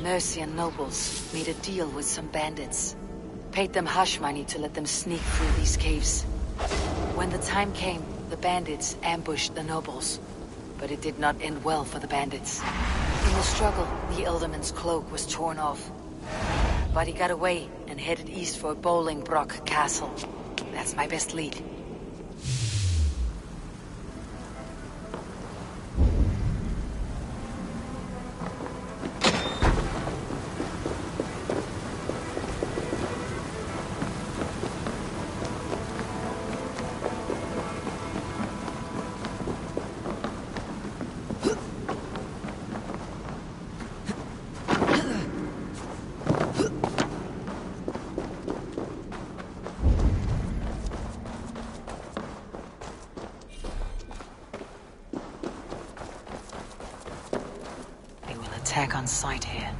Speaker 1: Mercian nobles made a deal with some bandits. Paid them hush money to let them sneak through these caves. When the time came, the bandits ambushed the nobles. But it did not end well for the bandits. In the struggle, the Elderman's cloak was torn off. But he got away and headed east for Bolingbroke Castle. That's my best lead. Attack on sight here.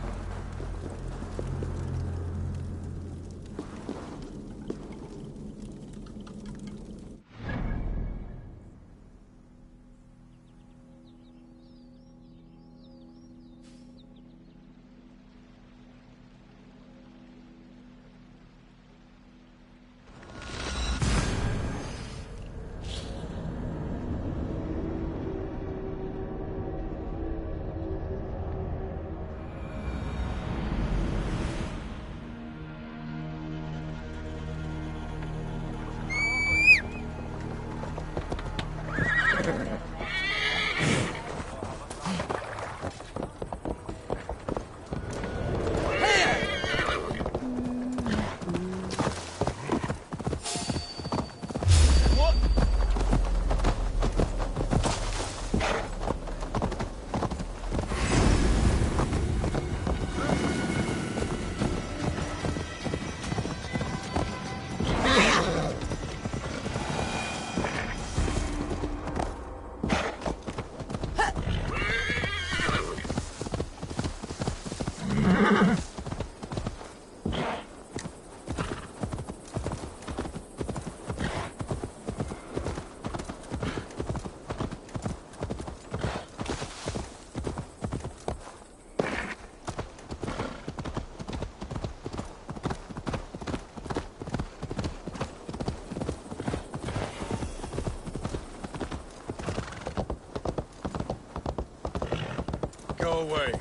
Speaker 14: Go away.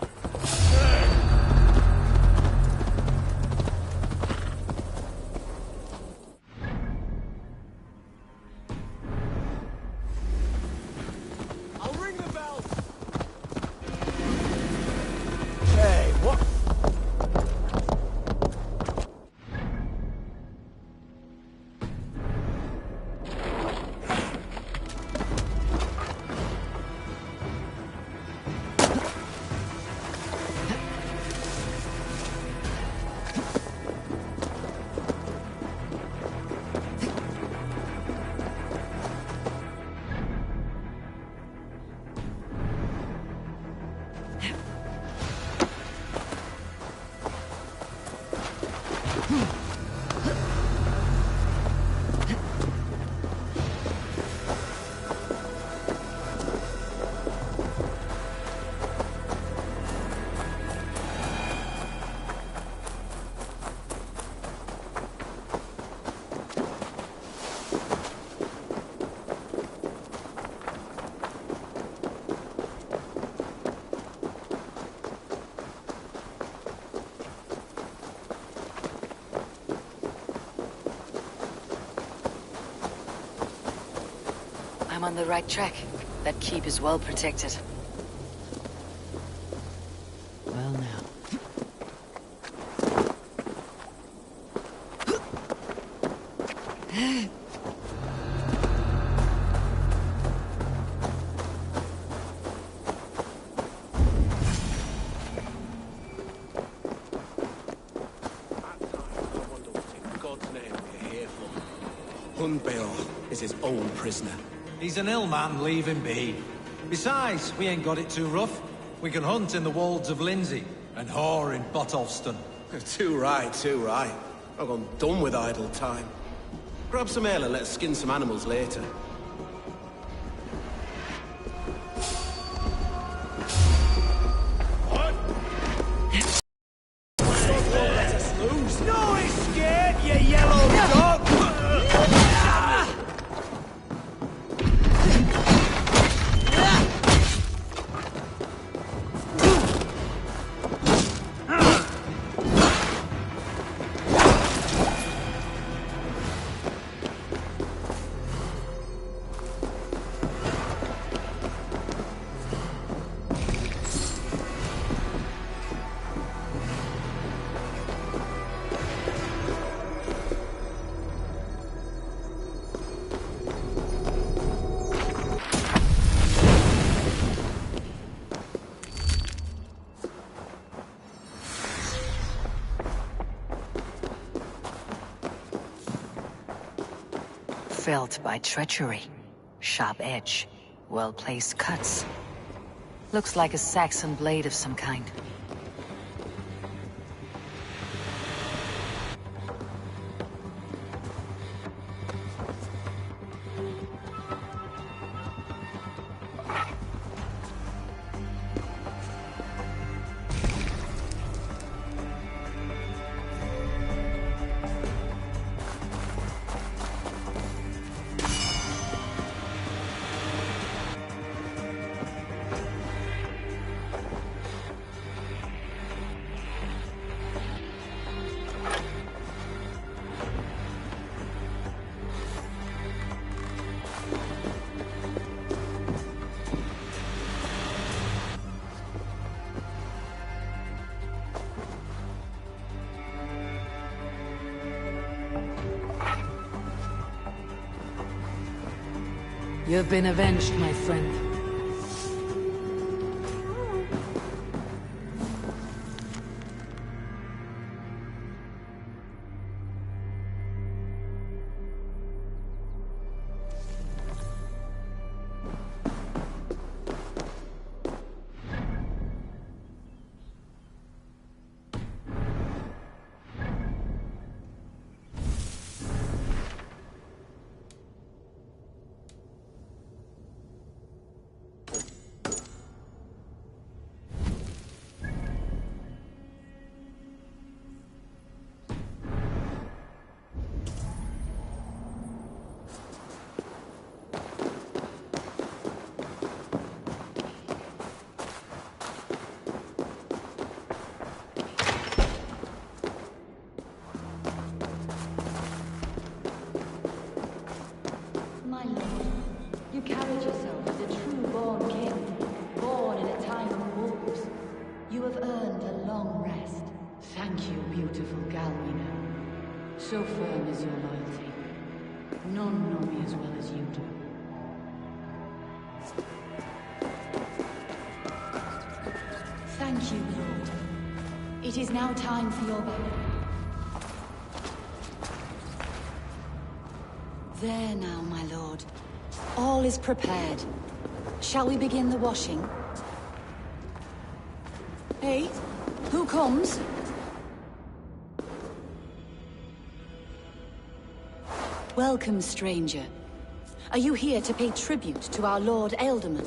Speaker 14: I'll ring the bell. Hey, what?
Speaker 1: I'm on the right track. That keep is well protected. Well now.
Speaker 20: Hunbeor is his own prisoner.
Speaker 21: He's an ill man, leave him be. Besides, we ain't got it too rough. We can hunt in the wolds of Lindsey, and whore in Botolston.
Speaker 20: Too right, too right. I've gone done with idle time. Grab some ale and let's skin some animals later.
Speaker 21: Let us loose. No escape, you yellow dog!
Speaker 1: Felt by treachery. Sharp edge. Well-placed cuts. Looks like a Saxon blade of some kind. You've been avenged, my friend.
Speaker 19: So firm is your loyalty. None know me as well as you do. Thank you, Lord. It is now time for your battle. There now, my lord. All is prepared. Shall we begin the washing? Hey, who comes? Welcome, stranger. Are you here to pay tribute to our Lord Ealdorman?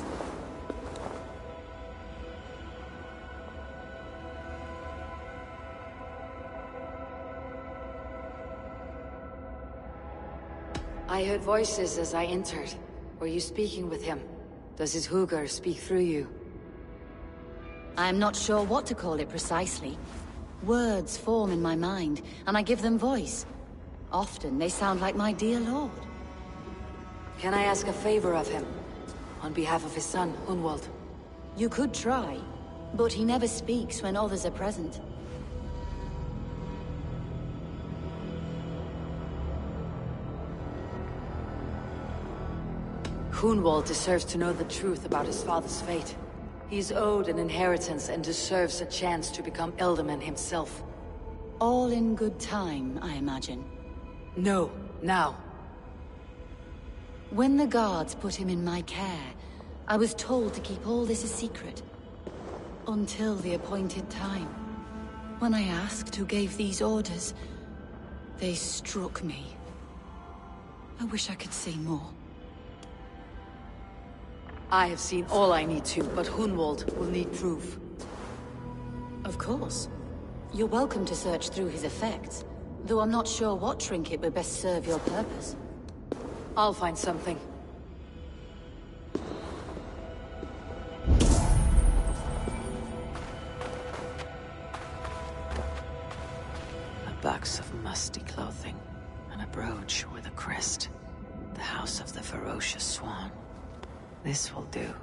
Speaker 1: I heard voices as I entered. Were you speaking with him? Does his Hugr speak through you?
Speaker 19: I am not sure what to call it precisely. Words form in my mind, and I give them voice. Often they sound like my dear lord.
Speaker 1: Can I ask a favor of him? On behalf of his son, Hunwald?
Speaker 19: You could try, but he never speaks when others are present.
Speaker 1: Hunwald deserves to know the truth about his father's fate. He's owed an inheritance and deserves a chance to become Elderman himself.
Speaker 19: All in good time, I imagine.
Speaker 1: No, now.
Speaker 19: When the guards put him in my care, I was told to keep all this a secret. Until the appointed time. When I asked who gave these orders, they struck me. I wish I could say more.
Speaker 1: I have seen all I need to, but Hunwald will need proof.
Speaker 19: Of course. You're welcome to search through his effects, though I'm not sure what trinket would best serve your purpose.
Speaker 1: I'll find something. A box of musty clothing, and a brooch with a crest. The House of the Ferocious Swan. This will do.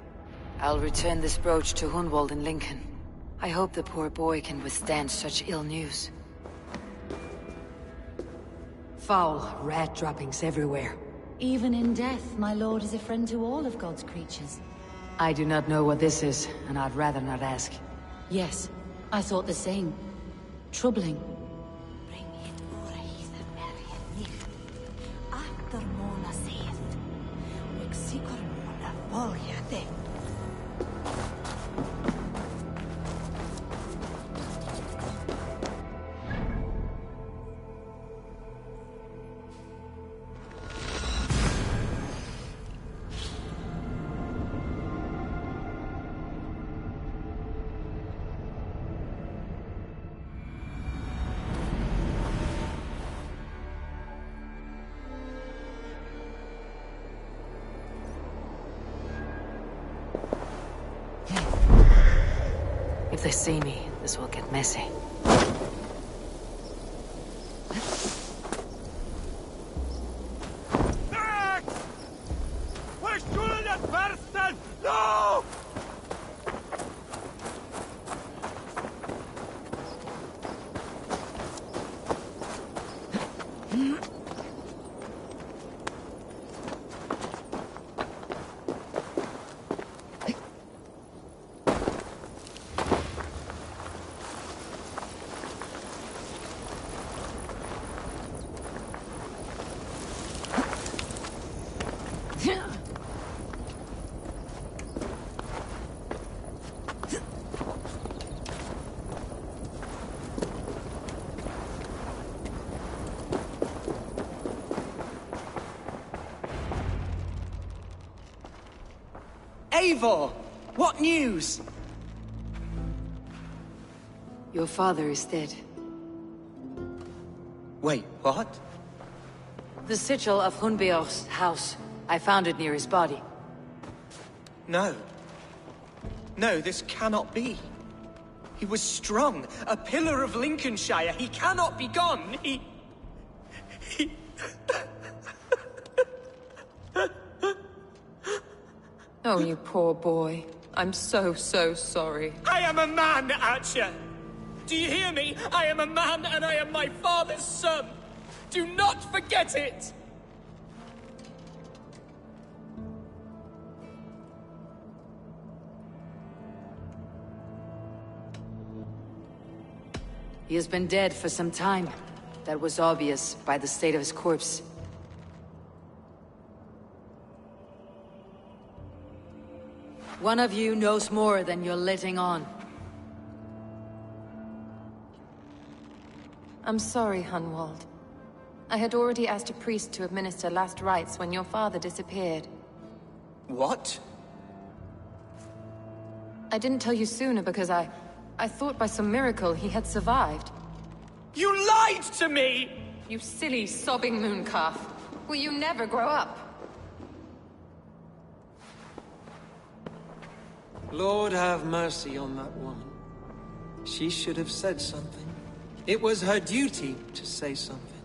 Speaker 1: I'll return this brooch to Hunwald in Lincoln. I hope the poor boy can withstand such ill news. Foul rat droppings everywhere.
Speaker 19: Even in death, my lord is a friend to all of God's creatures.
Speaker 1: I do not know what this is, and I'd rather not ask.
Speaker 19: Yes, I thought the same. Troubling.
Speaker 1: If they see me, this will get messy.
Speaker 14: No!
Speaker 11: Eivor! What news?
Speaker 1: Your father is dead.
Speaker 11: Wait, what?
Speaker 1: The sigil of Hunbeor's house. I found it near his body.
Speaker 11: No. No, this cannot be. He was strong, a pillar of Lincolnshire. He cannot be gone. He...
Speaker 18: Oh, you poor boy. I'm so sorry.
Speaker 11: I am a man, Archer! Do you hear me? I am a man and I am my father's son! Do not forget it!
Speaker 1: He has been dead for some time. That was obvious by the state of his corpse. One of you knows more than you're letting on.
Speaker 18: I'm sorry, Hunwald. I had already asked a priest to administer last rites when your father disappeared.
Speaker 11: What?
Speaker 18: I didn't tell you sooner because I thought by some miracle he had survived.
Speaker 11: You lied to me!
Speaker 18: You silly, sobbing mooncalf. Will you never grow up?
Speaker 12: Lord have mercy on that woman. She should have said something. It was her duty to say something.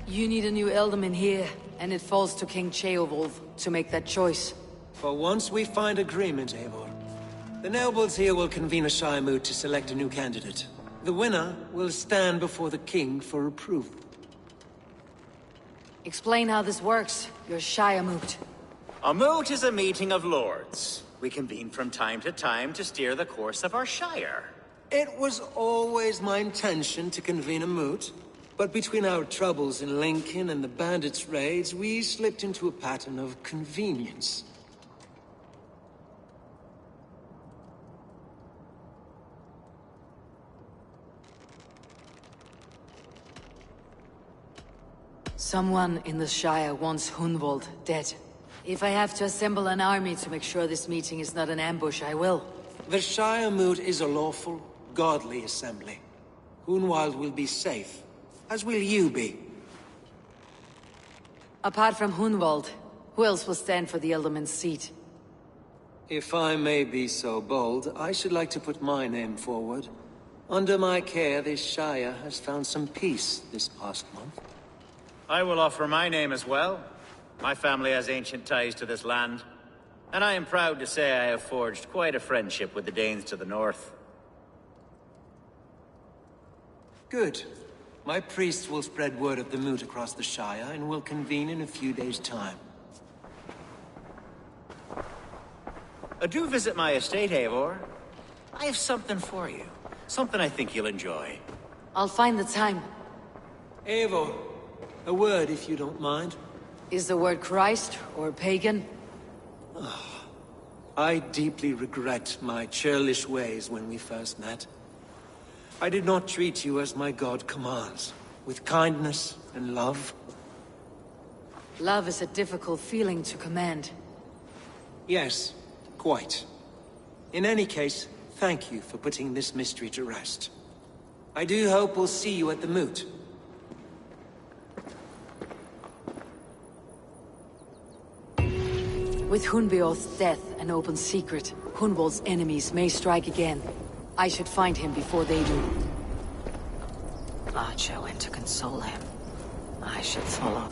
Speaker 1: You need a new Elderman here, and it falls to King Ceolwulf to make that choice.
Speaker 12: For once we find agreement, Eivor. The nobles here will convene a Shire moot to select a new candidate. The winner will stand before the king for approval.
Speaker 1: Explain how this works, your Shire moot.
Speaker 7: A moot is a meeting of lords. We convene from time to time to steer the course of our Shire.
Speaker 12: It was always my intention to convene a moot, but between our troubles in Lincoln and the bandits' raids, we slipped into a pattern of convenience.
Speaker 1: Someone in the Shire wants Hunwald dead. If I have to assemble an army to make sure this meeting is not an ambush, I will.
Speaker 12: The Shire moot is a lawful, godly assembly. Hunwald will be safe, as will you be.
Speaker 1: Apart from Hunwald, who else will stand for the Elderman's seat?
Speaker 12: If I may be so bold, I should like to put my name forward. Under my care, this Shire has found some peace this past month.
Speaker 7: I will offer my name as well. My family has ancient ties to this land, and I am proud to say I have forged quite a friendship with the Danes to the north.
Speaker 12: Good. My priests will spread word of the moot across the Shire, and will convene in a few days' time.
Speaker 7: Do visit my estate, Eivor. I have something for you. Something I think you'll enjoy.
Speaker 1: I'll find the time.
Speaker 12: Eivor, a word if you don't mind.
Speaker 1: Is the word Christ or pagan?
Speaker 12: I deeply regret my churlish ways when we first met. I did not treat you as my god commands, with kindness and love.
Speaker 1: Love is a difficult feeling to command.
Speaker 12: Yes, quite. In any case, thank you for putting this mystery to rest. I do hope we'll see you at the moot.
Speaker 1: With Hunbeoth's death an open secret, Hunwald's enemies may strike again. I should find him before they do. Archer went to console him. I should follow.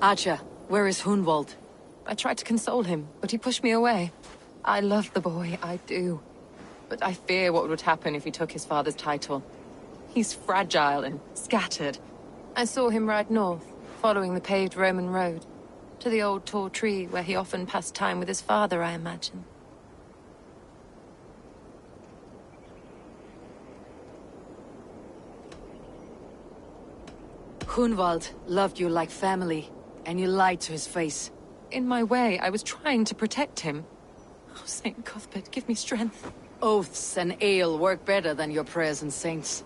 Speaker 1: Archer, where is Hunwald?
Speaker 18: I tried to console him, but he pushed me away. I love the boy, I do. But I fear what would happen if he took his father's title. He's fragile and scattered. I saw him ride north, following the paved Roman road. To the old tall tree where he often passed time with his father, I imagine.
Speaker 1: Hunwald loved you like family, and you lied to his face.
Speaker 18: In my way, I was trying to protect him. Oh, Saint Cuthbert, give me strength.
Speaker 1: Oaths and ale work better than your prayers and saints.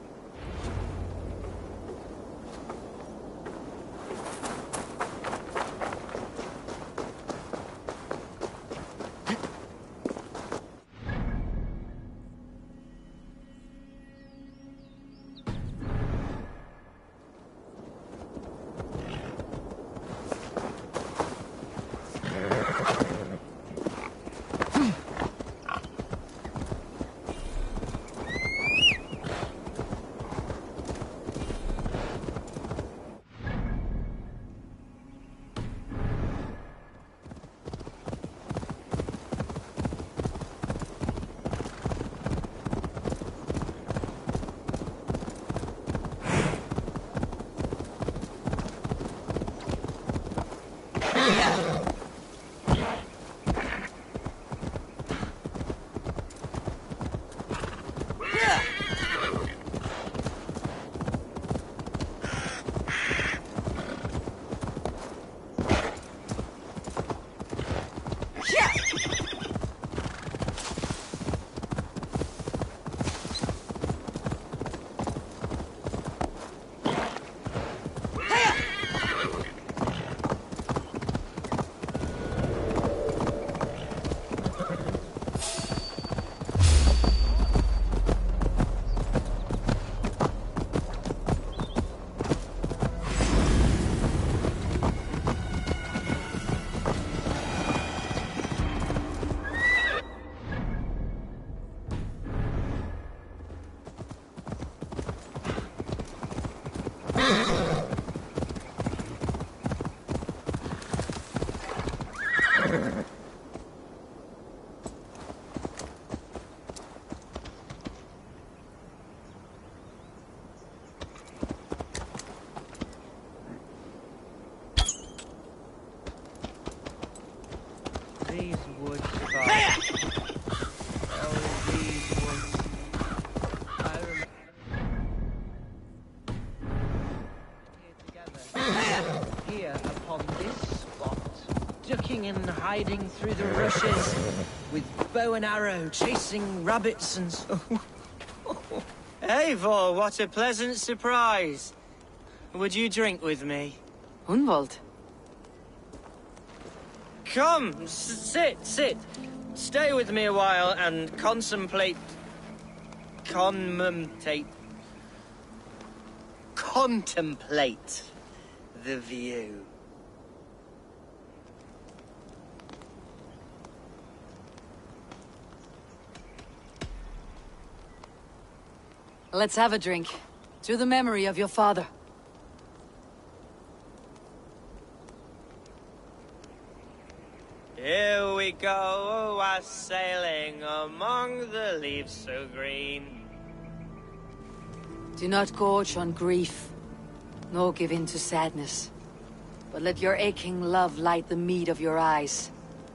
Speaker 11: ducking and hiding through the rushes, with bow and arrow, chasing rabbits and so... Eivor, what a pleasant surprise. Would you drink with me?
Speaker 6: Hunwald.
Speaker 11: Come, sit. Stay with me a while and contemplate the view.
Speaker 1: Let's have a drink. To the memory of your father.
Speaker 11: Here we go, sailing among the leaves so green.
Speaker 1: Do not gorge on grief, nor give in to sadness. But let your aching love light the mead of your eyes,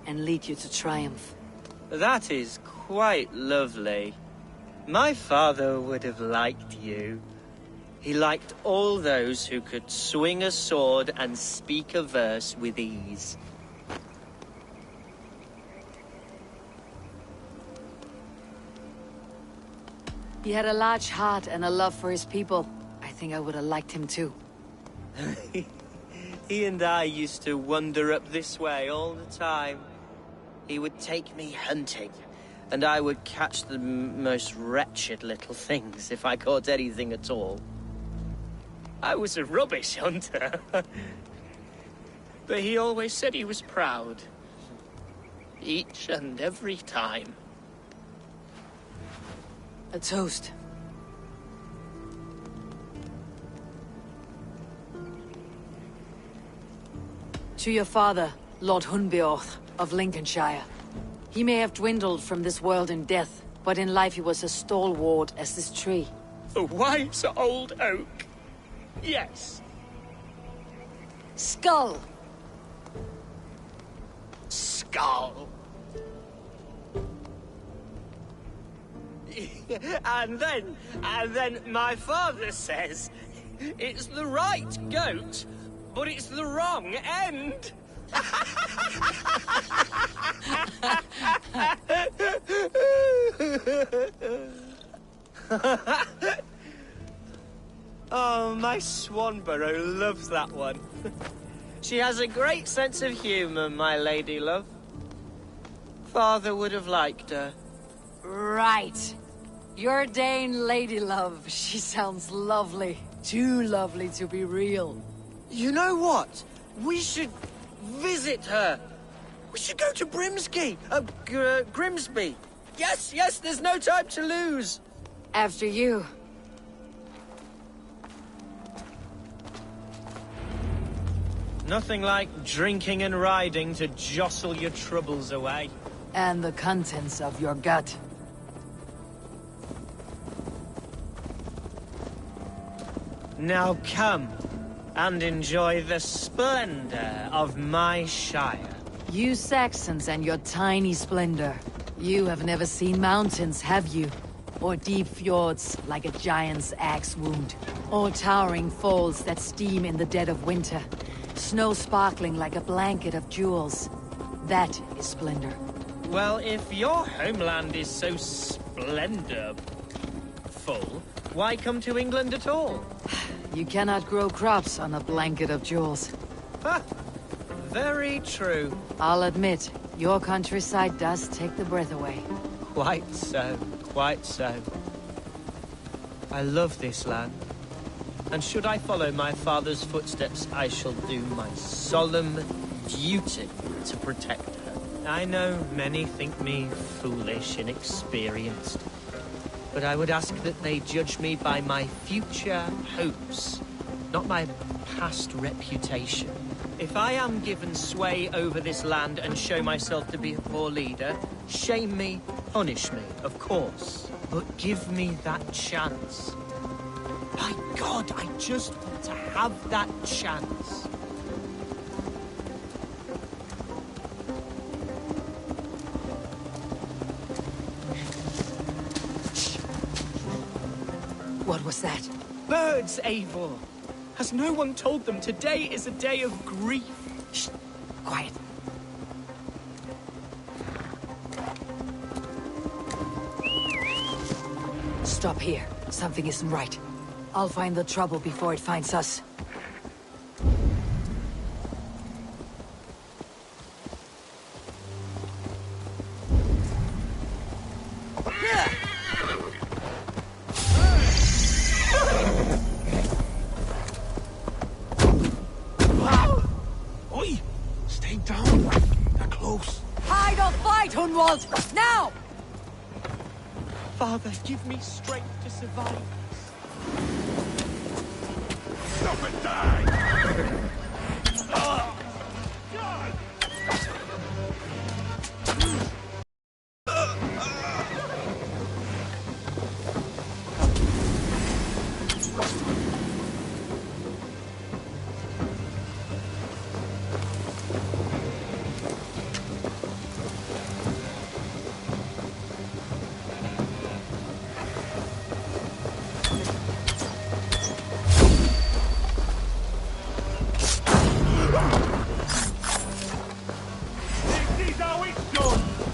Speaker 1: and lead you to triumph.
Speaker 11: That is quite lovely. My father would have liked you. He liked all those who could swing a sword and speak a verse with ease.
Speaker 1: He had a large heart and a love for his people. I think I would have liked him too.
Speaker 11: He and I used to wander up this way all the time. He would take me hunting, and I would catch the most wretched little things if I caught anything at all. I was a rubbish hunter. But he always said he was proud. Each and every time.
Speaker 1: A toast. To your father, Lord Hunbeorth of Lincolnshire. He may have dwindled from this world in death, but in life he was as stalwart as this tree.
Speaker 11: A wise old oak. Yes.
Speaker 1: Skull!
Speaker 11: Skull. And then my father says, it's the right goat, but it's the wrong end. Oh, my Swanborough loves that one. She has a great sense of humor, my lady love. Father would have liked her.
Speaker 1: Right. Your Dane lady love. She sounds lovely. Too lovely to be real.
Speaker 11: You know what? We should visit her. We should go to Grimsby. Yes, there's no time to lose.
Speaker 1: After you.
Speaker 11: Nothing like drinking and riding to jostle your troubles away.
Speaker 1: And the contents of your gut.
Speaker 11: Now come and enjoy the splendor of my shire.
Speaker 1: You Saxons and your tiny splendor. You have never seen mountains, have you? Or deep fjords like a giant's axe wound. Or towering falls that steam in the dead of winter. Snow sparkling like a blanket of jewels. That is splendor.
Speaker 11: Well, if your homeland is so splendorful, why come to England at all?
Speaker 1: You cannot grow crops on a blanket of jewels.
Speaker 11: Ha! Very true.
Speaker 1: I'll admit, your countryside does take the breath away.
Speaker 11: Quite so, quite so. I love this land. And should I follow my father's footsteps, I shall do my solemn duty to protect her. I know many think me foolish, inexperienced. But I would ask that they judge me by my future hopes, not my past reputation. If I am given sway over this land and show myself to be a poor leader, shame me, punish me, of course. But give me that chance. By God, I just want to have that chance.
Speaker 1: What was that?
Speaker 11: Birds, Eivor. Has no one told them today is a day of grief?
Speaker 1: Shh. Quiet. stop here. Something isn't right. I'll find the trouble before it finds us.
Speaker 16: Oi! Stay down. They're close.
Speaker 1: Hide or fight, Hunwald! Now!
Speaker 11: Father, give me strength to survive.
Speaker 14: Stop and die! This is how it's done!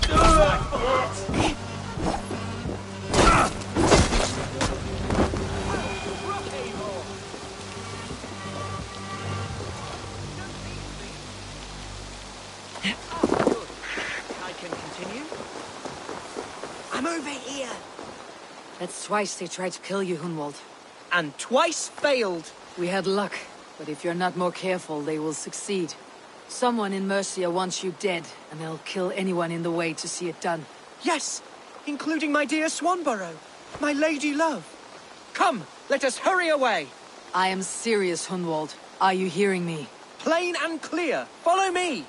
Speaker 11: I can continue. I'm over here.
Speaker 1: That's twice they tried to kill you, Hunwald.
Speaker 11: And twice failed.
Speaker 1: We had luck, but if you're not more careful, they will succeed. Someone in Mercia wants you dead, and they'll kill anyone in the way to see it done.
Speaker 11: Yes, including my dear Swanborough, my lady love. Come, let us hurry away.
Speaker 1: I am serious, Hunwald. Are you hearing me?
Speaker 11: Plain and clear. Follow me.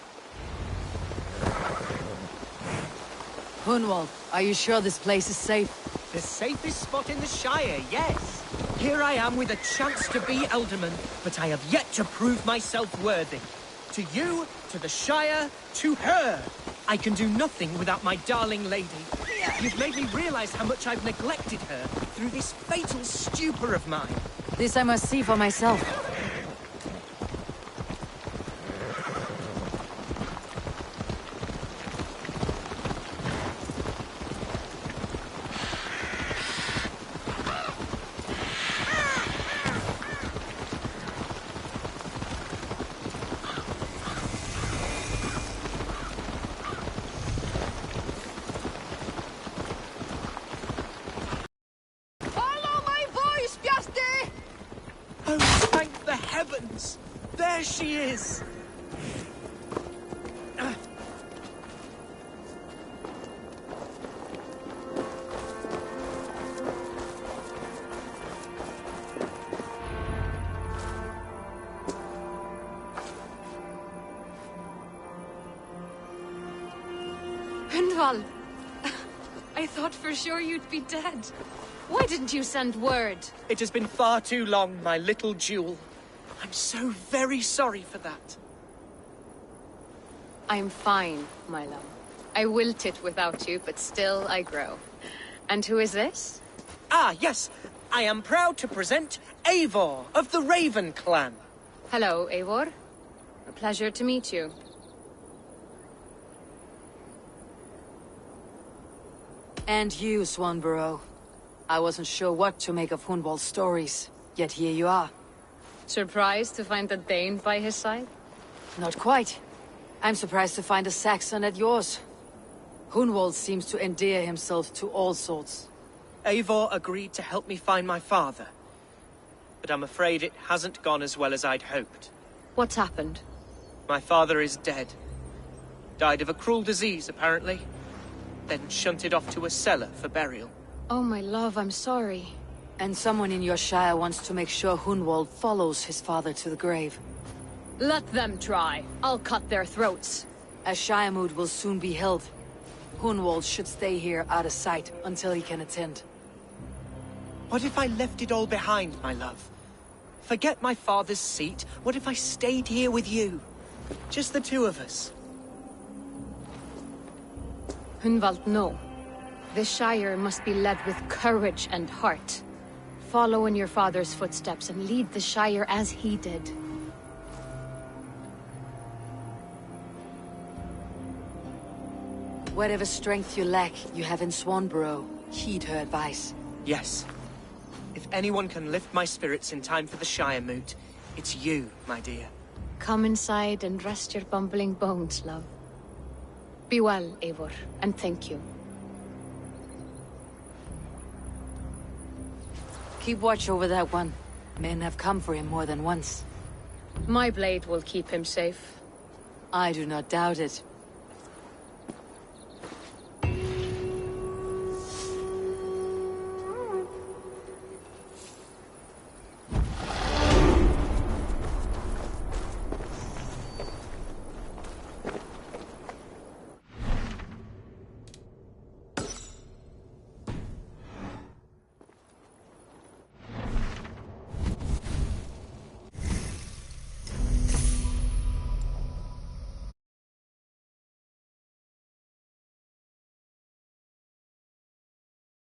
Speaker 1: Hunwald, are you sure this place is safe?
Speaker 11: The safest spot in the Shire, yes. Here I am with a chance to be Alderman, but I have yet to prove myself worthy. To you, to the Shire, to her. I can do nothing without my darling lady. You've made me realize how much I've neglected her through this fatal stupor of mine.
Speaker 1: This I must see for myself.
Speaker 11: Oh, thank the heavens! There she is!
Speaker 9: Hunwald! I thought for sure you'd be dead. Why didn't you send word?
Speaker 11: It has been far too long, my little jewel. I'm so very sorry for that.
Speaker 9: I'm fine, my love. I wilted without you, but still I grow. And who is this?
Speaker 11: Ah, yes. I am proud to present Eivor of the Raven clan.
Speaker 9: Hello, Eivor. A pleasure to meet you.
Speaker 1: And you, Swanborough. I wasn't sure what to make of Hunwald's stories, yet here you are.
Speaker 9: Surprised to find a Dane by his side?
Speaker 1: Not quite. I'm surprised to find a Saxon at yours. Hunwald seems to endear himself to all sorts.
Speaker 11: Eivor agreed to help me find my father. But I'm afraid it hasn't gone as well as I'd hoped.
Speaker 9: What's happened?
Speaker 11: My father is dead. Died of a cruel disease, apparently. Then shunted off to a cellar for burial.
Speaker 9: Oh, my love, I'm sorry.
Speaker 1: And someone in your shire wants to make sure Hunwald follows his father to the grave.
Speaker 9: Let them try. I'll cut their throats.
Speaker 1: A shire moot will soon be held. Hunwald should stay here out of sight until he can attend.
Speaker 11: What if I left it all behind, my love? Forget my father's seat. What if I stayed here with you? Just the two of us.
Speaker 9: Hunwald, no. The Shire must be led with courage and heart. Follow in your father's footsteps and lead the Shire as he did.
Speaker 1: Whatever strength you lack, you have in Swanborough. Heed her advice.
Speaker 11: Yes. If anyone can lift my spirits in time for the Shire moot, it's you, my dear.
Speaker 9: Come inside and rest your bumbling bones, love. Be well, Eivor, and thank you.
Speaker 1: Keep watch over that one. Men have come for him more than once.
Speaker 9: My blade will keep him safe.
Speaker 1: I do not doubt it.